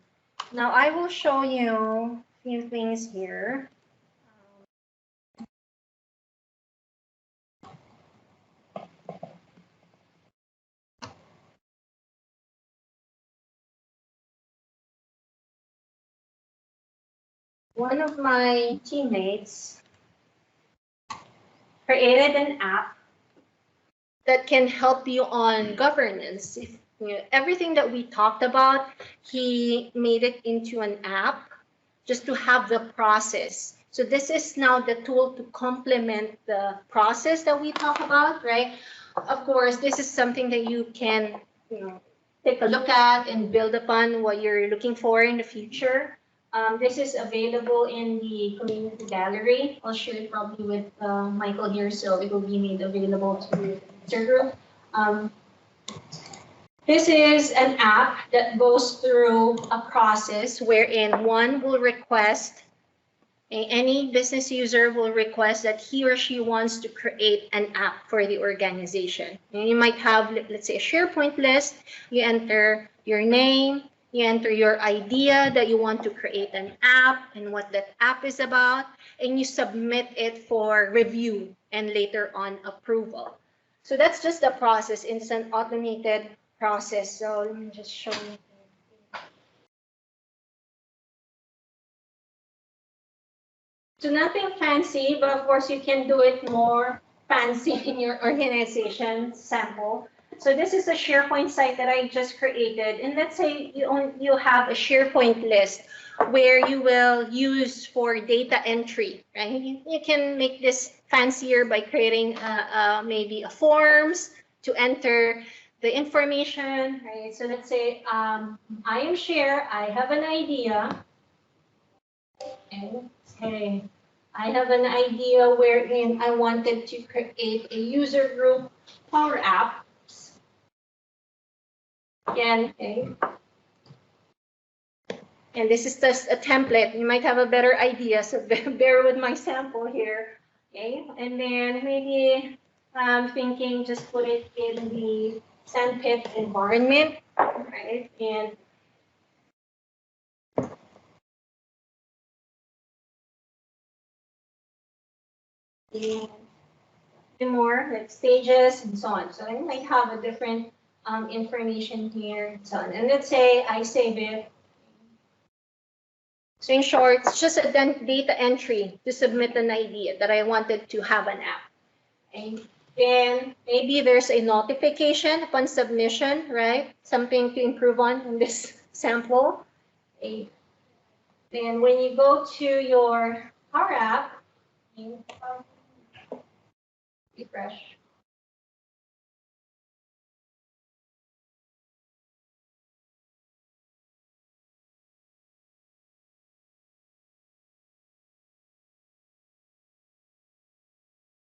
Now I will show you a few things here. One of my teammates created an app that can help you on governance. If, everything that we talked about, he made it into an app just to have the process. So this is now the tool to complement the process that we talk about, right? Of course, this is something that you can take a look at and build upon what you're looking for in the future. This is available in the community gallery. I'll share it probably with Michael here, so it will be made available to the user group. This is an app that goes through a process wherein one will request Any business user will request that he or she wants to create an app for the organization. And you might have, let's say, a SharePoint list. You enter your name, you enter your idea that you want to create an app and what that app is about, and you submit it for review and later on approval. So that's just the process. It's an automated process. So let me just show you. So nothing fancy, but of course you can do it more fancy in your organization sample. So this is a SharePoint site that I just created. And let's say you have a SharePoint list where you will use for data entry, right? You can make this fancier by creating maybe a forms to enter the information, right? So let's say I am Cher, I have an idea. And say, I have an idea wherein I wanted to create a user group PowerApps. Again, okay. And this is just a template. You might have a better idea, so bear with my sample here. Okay, and then maybe I'm thinking just put it in the sandpit environment, right? And more like stages and so on. So I might have a different information here and so on. And let's say I save it. So in short, it's just a data entry to submit an idea that I wanted to have an app. And then maybe there's a notification upon submission, right? Something to improve on in this sample. Then when you go to your Power App, refresh.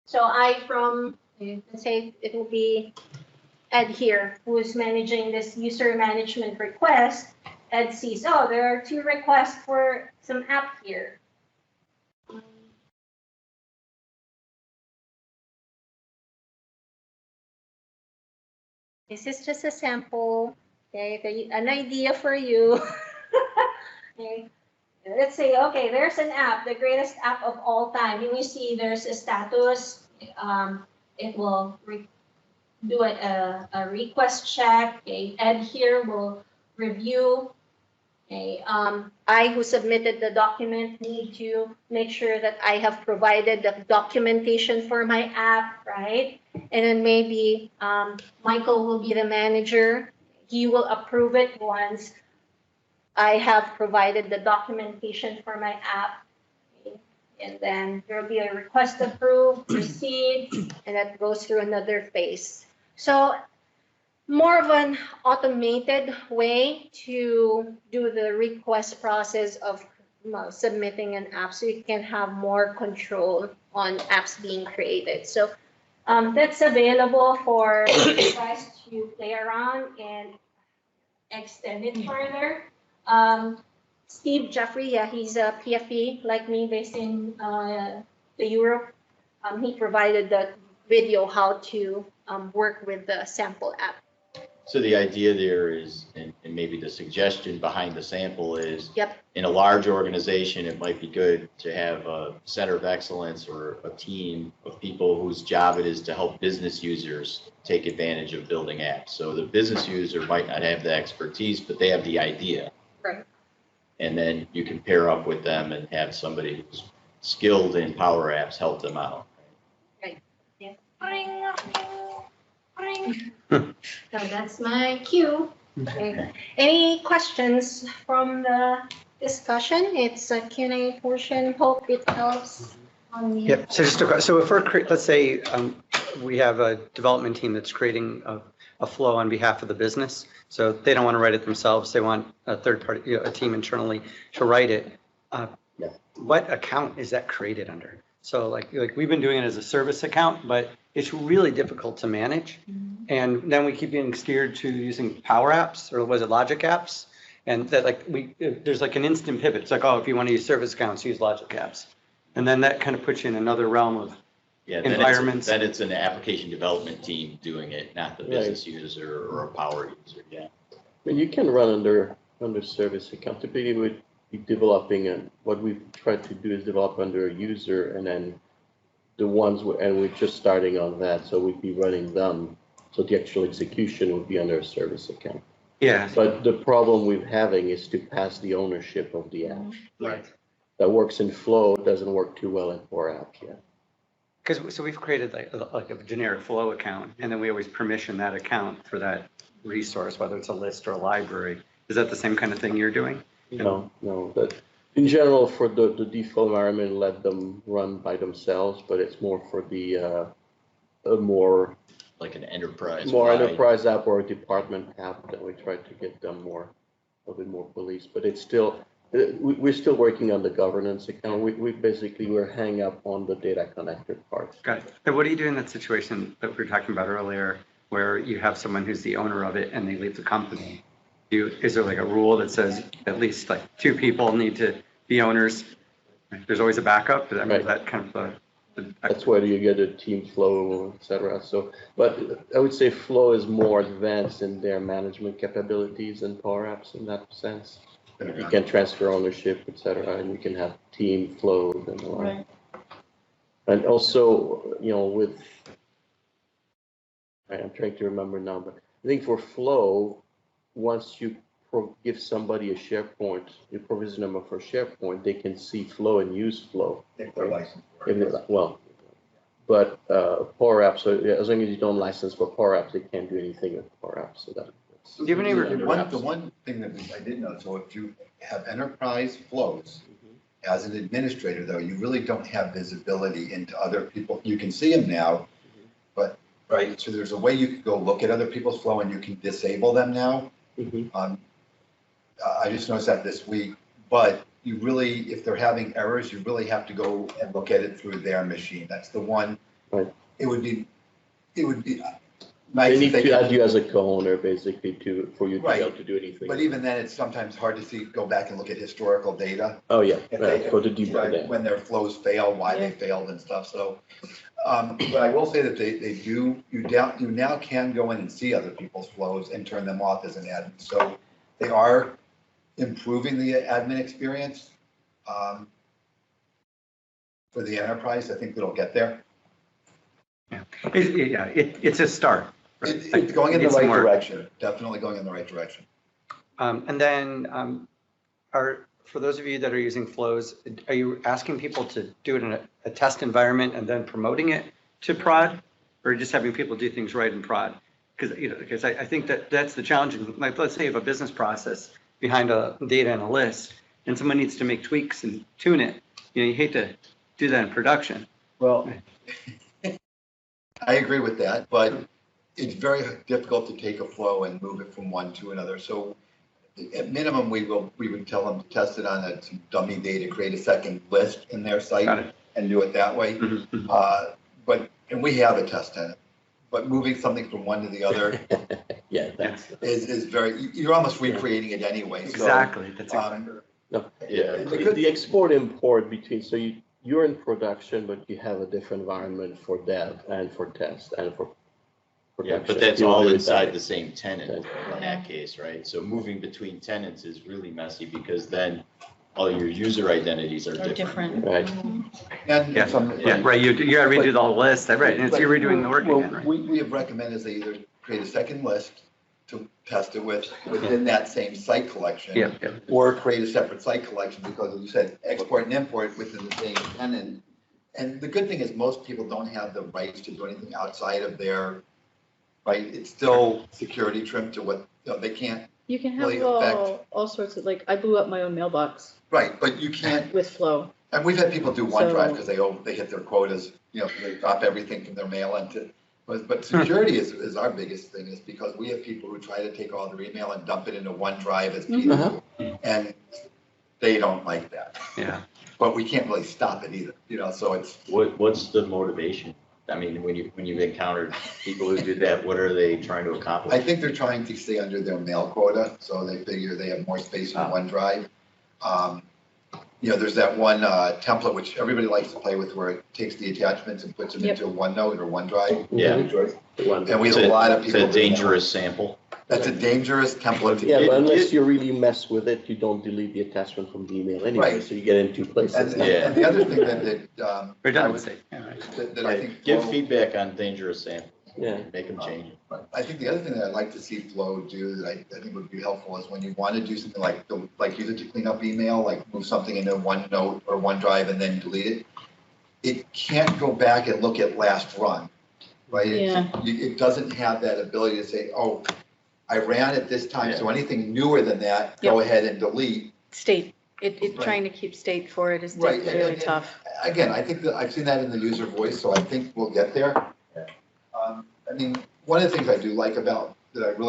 So let's say it will be Ed here, who is managing this user management request. Ed sees, oh, there are 2 requests for some app here. This is just a sample, okay, an idea for you. Okay. Let's say, okay, there's an app, the greatest app of all time. And you see there's a status. It will do a request check. Okay. Ed here will review. Okay. I, who submitted the document, need to make sure that I have provided the documentation for my app, right? And then maybe Michael will be the manager. He will approve it once I have provided the documentation for my app. Okay. And then there will be a request approved, proceed, and that goes through another phase. So more of an automated way to do the request process of submitting an app, so you can have more control on apps being created. So that's available for you guys to play around and extend it further. Steve Jeffrey, yeah, he's a PFE like me, based in the Europe. He provided the video how to work with the sample app. So the idea there is, and maybe the suggestion behind the sample is, Yep. in a large organization, it might be good to have a center of excellence or a team of people whose job it is to help business users take advantage of building apps. So the business user might not have the expertise, but they have the idea. Right. And then you can pair up with them and have somebody who's skilled in Power Apps help them out. Right. Yeah. So that's my cue. Okay. Any questions from the discussion? It's a Q&A portion. Hope it helps. On the Yep. So just so if let's say we have a development team that's creating a flow on behalf of the business. So they don't want to write it themselves. They want a third party, a team internally to write it. What account is that created under? So like we've been doing it as a service account, but it's really difficult to manage. And then we keep getting steered to using Power Apps, or was it Logic Apps? And that like there's like an instant pivot. It's like, oh, if you want to use service accounts, use logic apps. And then that kind of puts you in another realm of Yeah, environments. Then it's an application development team doing it, not the business user or a power user, yeah. I mean, you can run under service account. Typically, we'd be developing, what we've tried to do is develop under a user, and then the ones, and we're just starting on that, so we'd be running them. So the actual execution would be under a service account. Yeah. But the problem we're having is to pass the ownership of the app. Right. That works in Flow, doesn't work too well in PowerApps yet. Because so we've created like a generic flow account, and then we always permission that account for that resource, whether it's a list or a library. Is that the same kind of thing you're doing? No, but in general, for the default environment, let them run by themselves, but it's more for the more Like an enterprise. enterprise app or a department app that we try to get them a bit more police. But it's still, we're still working on the governance account. We're hang up on the data connector part. Got it. And what do you do in that situation that we were talking about earlier, where you have someone who's the owner of it and they leave the company? Is there like a rule that says at least like 2 people need to be owners? There's always a backup. I mean, that kind of That's where you get a team flow, et cetera. So, but I would say Flow is more advanced in their management capabilities than PowerApps in that sense. You can transfer ownership, et cetera, and you can have team flows and the like. Right. And also, I'm trying to remember now, but I think for Flow, once you give somebody a SharePoint, you provision them for SharePoint, they can see Flow and use Flow. If they're licensed. But PowerApps, so as long as you don't license for PowerApps, they can't do anything with PowerApps. So that's Do you have any The one thing that I did know, so if you have enterprise flows, as an administrator though, you really don't have visibility into other people. You can see them now, but, right, so there's a way you can go look at other people's flow and you can disable them now. I just noticed that this week, but you really, if they're having errors, you really have to go and look at it through their machine. That's the one. Right. It would be They nice need if to add you as a co-owner basically for you to Right. be able to do anything. But even then, it's sometimes hard to see, go back and look at historical data. Oh, yeah, If they- for the debug. Right, when their flows fail, why they failed and stuff, so. But I will say that they do, you now can go in and see other people's flows and turn them off as an admin. So they are improving the admin experience for the enterprise. I think it'll get there. It's a start. Right? It's going in the Need some right work. direction, definitely going in the right direction. And then for those of you that are using flows, are you asking people to do it in a test environment and then promoting it to prod? Or are you just having people do things right in prod? Because I think that's the challenge. Like, let's say you have a business process behind a data and a list, and someone needs to make tweaks and tune it. You hate to do that in production. Well, I agree with that, but it's very difficult to take a flow and move it from one to another. So at minimum, we would tell them to test it on some dummy data, create a second list in their site and do it that way. And we have a test tenant, but moving something from one to the other is very, you're almost recreating it anyway. So, Exactly. That's exactly. The export import between, so you're in production, but you have a different environment for dev and for test and for Yeah, production. but that's You all wanna do inside that. the same tenant in that case, right? So moving between tenants is really messy because then all your user identities are different. Right. And Yeah, some, right. You gotta redo the whole list. Right. And you're redoing the work again, right? We have recommended is they either create a second list to test it within that same site collection. Yeah. Or create a separate site collection because as you said, export and import within the same tenant. And the good thing is most people don't have the rights to do anything outside of their, right? It's still security trimmed to what, they can't, You can have Really affect- all sorts of, like, I blew up my own mailbox right, but you can't, with Flow. and we've had people do OneDrive So- because they hit their quotas, they drop everything from their mail into, but security is our biggest thing is because we have people who try to take all their email and dump it into OneDrive as people, and they don't like that. Yeah. But we can't really stop it either, so it's. What's the motivation I mean, when you've encountered people who do that, what are they trying to accomplish? I think they're trying to stay under their mail quota, so they figure they have more space in OneDrive. There's that one template which everybody likes to play with where it takes the attachments and puts them into OneNote or OneDrive. Yeah. And we have a lot of It's people. a dangerous sample. That's a dangerous template to Yeah, get. but unless you really mess with it, you don't delete the attachment from the email anyway, Right. so you get in two places. And the other thing that Redundancy. Yeah, right. that I think. Give Flow- feedback on dangerous samples. Yeah. Make them change it. I think the other thing that I'd like to see Flow do that I think would be helpful is when you want to do something like use it to clean up email, like move something into OneNote or OneDrive and then delete it. It can't go back and look at last run, right? Yeah. It doesn't have that ability to say, oh, I ran it this time, so anything newer than that, go ahead and delete. State, it Right. trying to keep state for it is Right, really and- tough. Again, I think that I've seen that in the user voice, so I think we'll get there. I mean, one of the things I really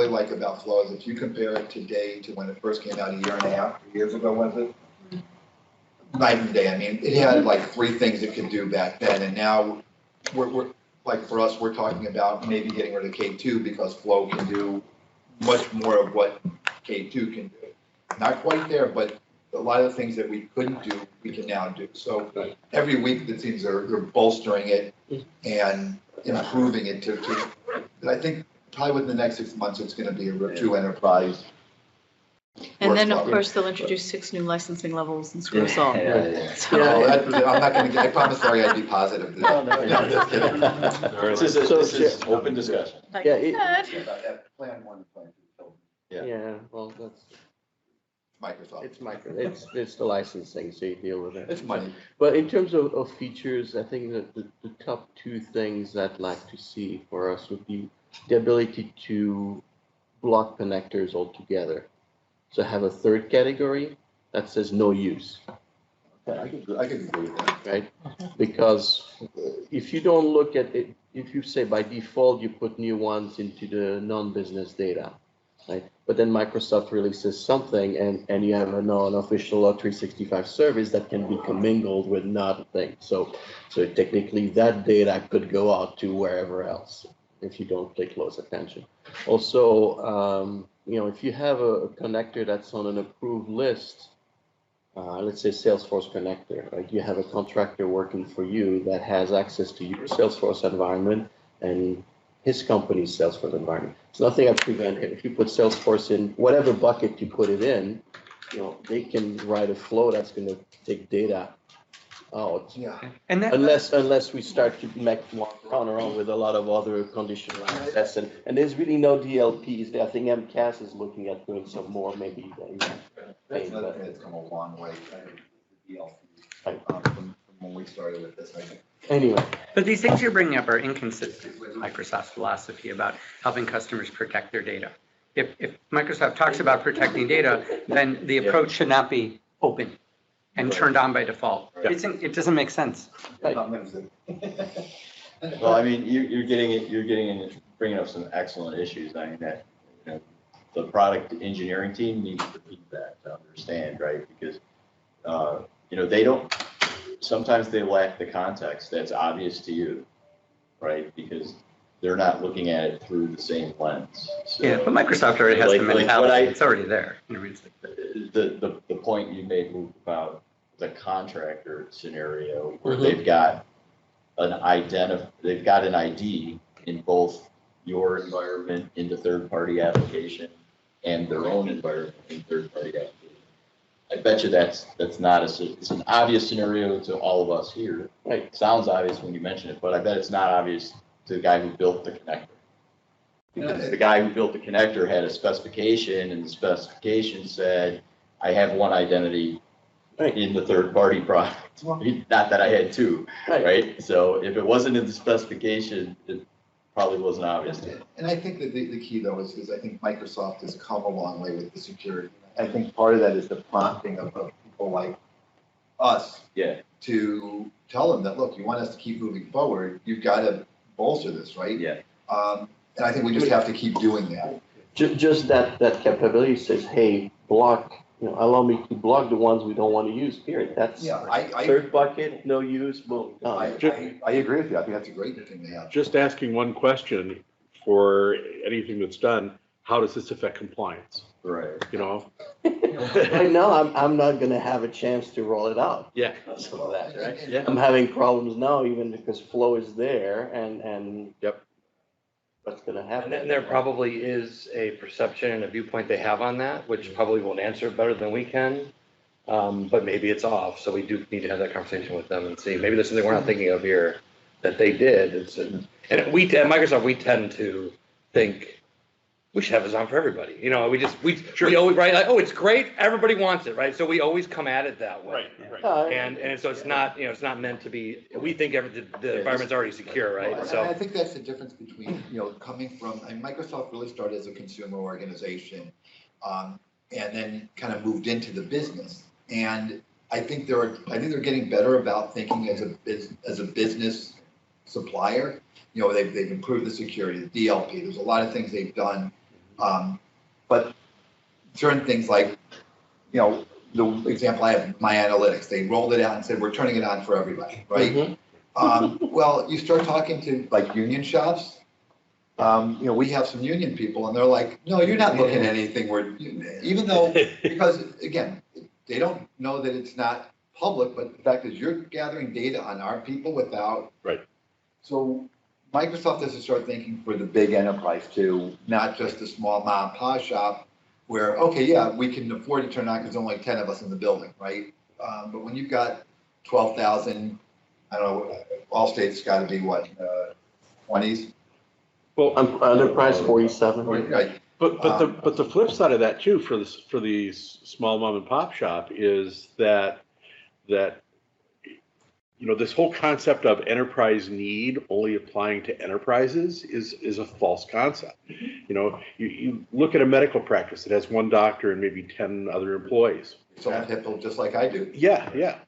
like about Flow is if you compare it today to when it first came out a year and a half, 2 years ago, was it? Night and day. I mean, it had like 3 things it could do back then, and now we're like for us, we're talking about maybe getting rid of K2 because Flow can do much more of what K2 can do. Not quite there, but a lot of the things that we couldn't do, we can now do. So every week it seems they're bolstering it and improving it and I think probably within the next 6 months, it's going to be a true enterprise. And then, of workflow. course, they'll introduce 6 new licensing levels and screw us all. So- I'm not going to I promised Larry I'd be positive. No, just kidding. This is open discussion. Like Yeah, I said. Plan 1 and Plan 2. Yeah, well, that's, Microsoft. it's the licensing, so you deal with it. It's money. But in terms of features, I think that the top 2 things I'd like to see for us would be the ability to block connectors altogether. So have a third category that says no use, I could agree with that. right? Because if you don't look at it, if you say by default you put new ones into the non-business data, right? But then Microsoft releases something and you have an official 365 service that can be commingled with another thing. So technically that data could go out to wherever else if you don't pay close attention. Also, if you have a connector that's on an approved list, let's say Salesforce connector, right? You have a contractor working for you that has access to your Salesforce environment and his company's Salesforce environment. There's nothing that prevents him. If you put Salesforce in whatever bucket you put it in, they can write a flow that's going to take data out. Yeah. And that, Unless we start to run around with a lot of other conditional access, and there's really no DLPs there. I think MCAS is looking at doing some more, maybe. That's another thing that's come a long way, kind of the DLCs, from when we started with this, I think. Anyway, but these things you're bringing up are inconsistent with Microsoft's philosophy about helping customers protect their data. If Microsoft talks about protecting data, then the approach should not be open and turned on by default. It doesn't make sense. Well, I mean, you're bringing up some excellent issues. I mean, that, the product engineering team needs the feedback to understand, right? Because, sometimes they lack the context that's obvious to you, right? Because they're not looking at it through the same lens. So, Yeah, but Microsoft already has the what mentality. It's already there. It's like, the point you made about the contractor scenario where Mhm. they've got an ID in both your environment in the third-party application and their own environment in third-party application. I bet you it's an obvious scenario to all of us here. Right. It sounds obvious when you mention it, but I bet it's not obvious to the guy who built the connector. Because the guy who built the connector had a specification, and the specification said, I have one identity in the third-party product. Not that I had 2, right? So if it wasn't in the specification, it probably wasn't obvious. And I think that the key though is I think Microsoft has come a long way with the security. I think part of that is the prompting of people like us. Yeah. To tell them that, look, you want us to keep moving forward, you've got to bolster this, right? Yeah. And I think we just have to keep doing that. just that capability says, hey, block allow me to block the ones we don't want to use, period. That's Yeah, I third bucket, no use, boom, done. I agree with you. I think that's a great thing to have. Just asking one question for anything that's done, how does this affect compliance? Right. You know? Right now, I'm not gonna have a chance to roll it out. Yeah. Because of that, right? Yeah. I'm having problems now, even because flow is there and. Yep. What's gonna happen? And there probably is a perception and a viewpoint they have on that, which probably won't answer better than we can. But maybe it's off, so we do need to have that conversation with them and see, maybe there's something we're not thinking of here that they did. And we, at Microsoft, we tend to think, we should have this on for everybody. You know, we always, right, like, oh, it's great, everybody wants it, right? So we always come at it that way. Right. And so it's not, it's not meant to be, we think the environment's already secure, right? I So, think that's the difference between, coming from, Microsoft really started as a consumer organization, and then kind of moved into the business. And I think they're getting better about thinking as a business supplier. They've improved the security, the DLP. There's a lot of things they've done. But certain things like, the example I have, my analytics, they rolled it out and said, we're turning it on for everybody, right? Well, you start talking to like union shops, we have some union people and they're like, no, you're not looking at anything even though, because again, they don't know that it's not public, but the fact is you're gathering data on our people without. Right. So Microsoft has to start thinking for the big enterprise too, not just the small mom and pop shop where, okay, yeah, we can afford to turn on because there's only 10 of us in the building, right? But when you've got 12,000, I don't know, all states got to be what, 20s? Well, Enterprise 47. Right. but the flip side of that too, for these small mom and pop shop is that this whole concept of enterprise need only applying to enterprises is a false concept. You look at a medical practice that has one doctor and maybe 10 other employees. Someone HIPAA just like I do. Yeah.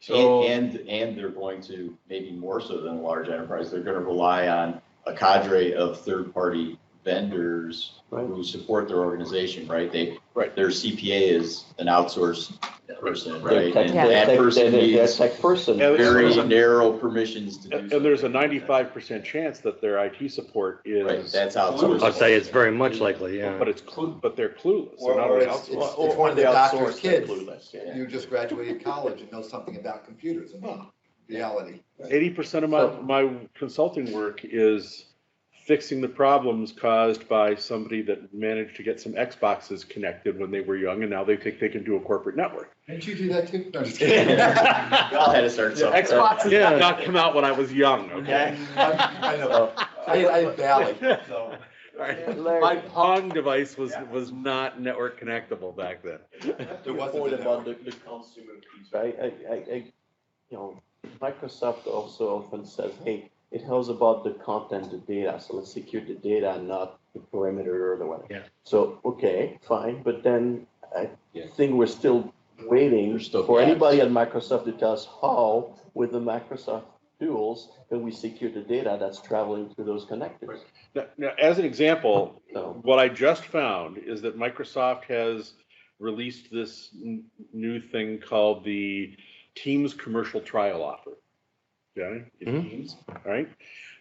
So And they're going to, maybe more so than a large enterprise, they're going to rely on a cadre of third-party vendors who support their organization, right? Their CPA is an outsourced person, right? And that person needs very narrow permissions to do something. and there's a 95% chance that their IT support is Right, that's outsourced. I'd say it's very much likely, yeah. but they're clueless. They're not Or really it's outsourced. one of the doctor's kids. Yeah. You just graduated college and know something about computers in reality. 80% of my consulting work is fixing the problems caused by somebody that managed to get some Xboxes connected when they were young, and now they think they can do a corporate network. Didn't you do that too? No, just kidding. We all had to start something. Xboxes did not come out when I was young, okay? I know. I Valley, so. My Pong device was not network connectable back then. There wasn't Point a about network. the consumer piece, right? Microsoft also often says, hey, it helps about the content, the data, so let's secure the data, not the perimeter or the whatever. Yeah. So, okay, fine, but then I think we're still waiting There's still for gaps. anybody at Microsoft to tell us how, with the Microsoft tools, can we secure the data that's traveling through those connectors. Now, as an example, So, what I just found is that Microsoft has released this new thing called the Teams commercial trial offer. Okay, in Teams, all right?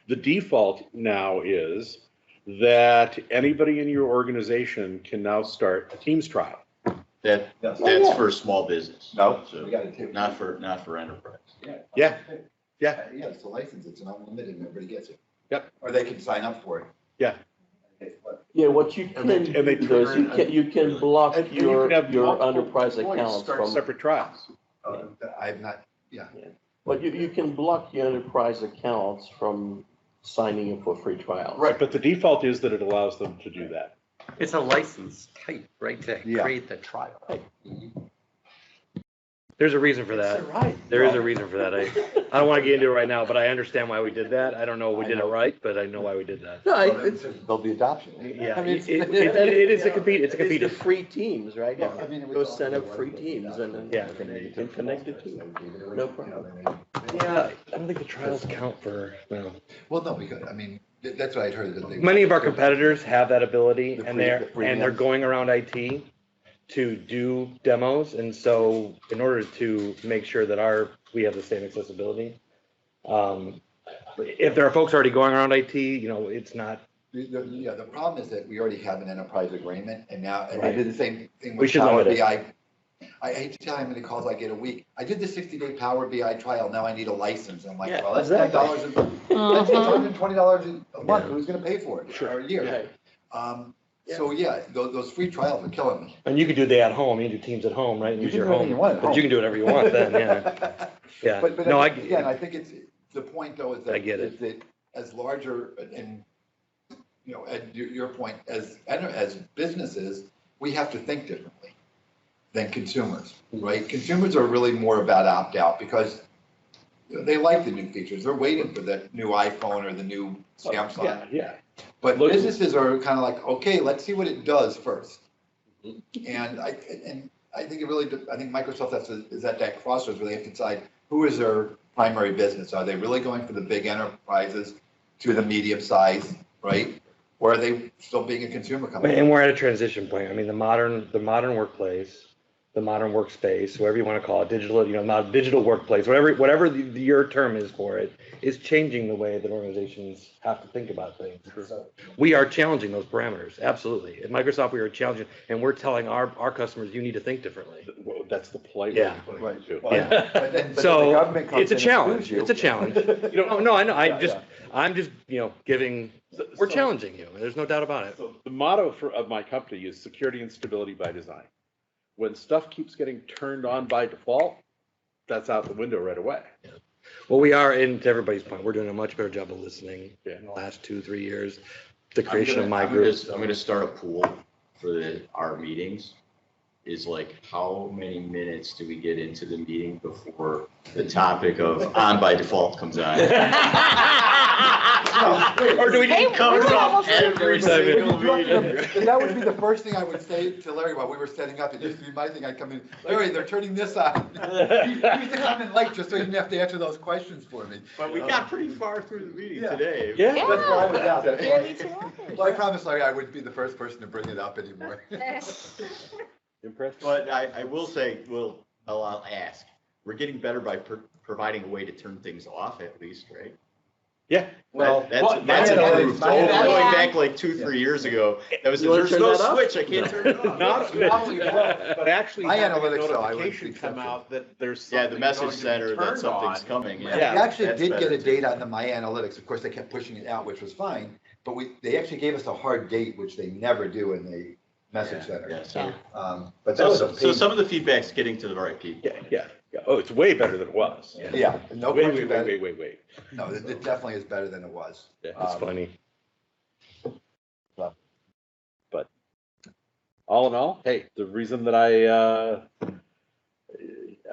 The default now is that anybody in your organization can now start a Teams trial. That's for small business. No, So, we got it too. not for enterprise. Yeah. Yeah, it's a license, it's an unlimited, and everybody gets it. Yep. Or they can sign up for it. Yeah. yeah, what you can And they do is you can block And you can have your multiple enterprise employees accounts start from. separate trials. I've not, But you can block your enterprise accounts from signing up for free trials. Right, but the default is that it allows them to do that. It's a license type, right, to Yeah. create the trial. There's a reason for that. Right. There is a reason for that. I don't want to get into it right now, but I understand why we did that. I don't know if we did it right, but I know why we did that. No, there'll be adoption. Yeah, I mean, it is a compete, it's a It's the compete. free teams, right? Yeah, I mean, it Go was set up all- free teams and then Yeah. you can connect it to them. No problem. Yeah, I don't think the trials count for, no. Well, no, because, that's what I'd heard that they. Many of our competitors have that ability The and free- they're, the free and they're ones. going around IT to do demos. And so in order to make sure that we have the same accessibility, if there are folks already going around IT, it's not. The problem is that we already have an enterprise agreement, and now, and I Right. did the same thing We with should Power limit it. BI. I hate to tell you how many calls I get a week. I did the 60-day Power BI trial, now I need a license. I'm like, Yeah, well, that's exactly. $10 that's $120 a month, who's gonna pay for it, Sure. or a year? So yeah, those free trials are killing me. And you could do the at home, you can do Teams at home, right? And You use can your do anything home. you want at But home. you can do whatever you want then, yeah. Yeah. But No, again, I think the point though is that. I get it. Is that as larger and, at your point, as businesses, we have to think differently than consumers, right? Consumers are really more about opt-out because they like the new features. They're waiting for the new iPhone or the new Samsung. Yeah. But Look- businesses are kind of like, okay, let's see what it does first. And I think I think Microsoft is at that crossroads where they have to decide who is their primary business. Are they really going for the big enterprises to the medium size, right? Or are they still being a consumer company? And we're at a transition point. I mean, the modern workplace, the modern workspace, whatever you want to call it, digital, not digital workplace, whatever your term is for it, is changing the way that organizations have to think about things. So we are challenging those parameters, absolutely. At Microsoft, we are challenging, and we're telling our customers, you need to think differently. Well, that's the polite way Yeah. of putting Right. it too. Well, Yeah. but then the So government comes it's a in and challenge. sues you. It's a challenge. No, I know. I'm just, giving. We're challenging you. There's no doubt about it. So the motto of my company is security and stability by design. When stuff keeps getting turned on by default, that's out the window right away. Well, we are, and to everybody's point, we're doing a much better job of listening Yeah. in the last 2-3 years. The creation of my I'm group. gonna start a pool for our meetings. Is like, how many minutes do we get into the meeting before the topic of on by default comes on? Or do we need comes up every single meeting? That would be the first thing I would say to Larry while we were setting up. It used to be my thing. I'd come in, Larry, they're turning this on. He used to come in late just so he didn't have to answer those questions for me. But we got pretty far through the meeting Yeah. today. Yeah. That's why I was out. That's Yeah, why. me too. Well, I promised Larry I wouldn't be the first person to bring it up anymore. Impressed? But I will say, I'll ask, we're getting better by providing a way to turn things off at least, right? Yeah. Well, That's my improved. analytics- Going back like 2-3 years ago, that was, You wanna there's turn no that off? switch, I can't turn it off. Not only that, but actually My having a analytics, though, I wouldn't notification be come touching. out that there's Yeah, something the message going to be center that turned something's on. coming. We Yeah, actually that's did better get a too. date on the My Analytics. Of course, they kept pushing it out, which was fine. But they actually gave us a hard date, which they never do in the message center. Yeah, so, But that was a so pain. some of the feedback's getting to the right people. Yeah. Oh, it's way better than it was. Yeah, no Wait, question about it. wait. No, it definitely is better than it was. Yeah. It's funny. But all in all, hey, the reason that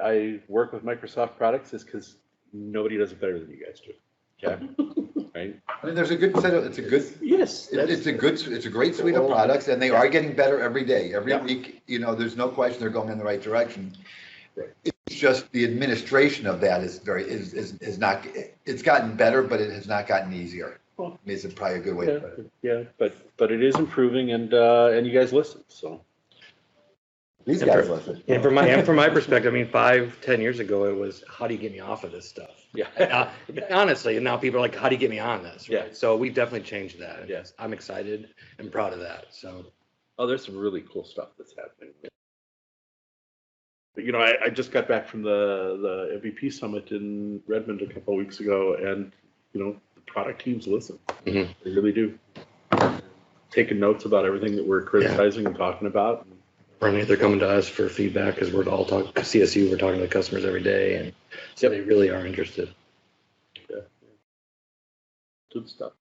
I work with Microsoft products is because nobody does it better than you guys do. Okay, right? I mean, there's a good set of, it's a good, Yes. it's a great suite of products, and they are getting better every day. Every Yeah. week, there's no question they're going in the right direction. It's just the administration of that is not, it's gotten better, but it has not gotten easier. Is probably a good way to put it. Yeah, but it is improving, and you guys listen. So These And guys for- listen. And from my perspective, I mean, 5-10 years ago, it was, how do you get me off of this stuff? yeah, Honestly, and now people are like, how do you get me on this? Right? Yeah. So we've definitely changed that. And Yes. I'm excited and proud of that. So. oh, there's some really cool stuff that's happening. But, I just got back from the MVP summit in Redmond a couple of weeks ago, and the product teams listen. Mhm. They really do. Taking notes about everything that we're criticizing and talking about. They're coming to us for feedback because we're all talking, CSU, we're talking to customers every day. And so they really are interested. Yeah. Good stuff.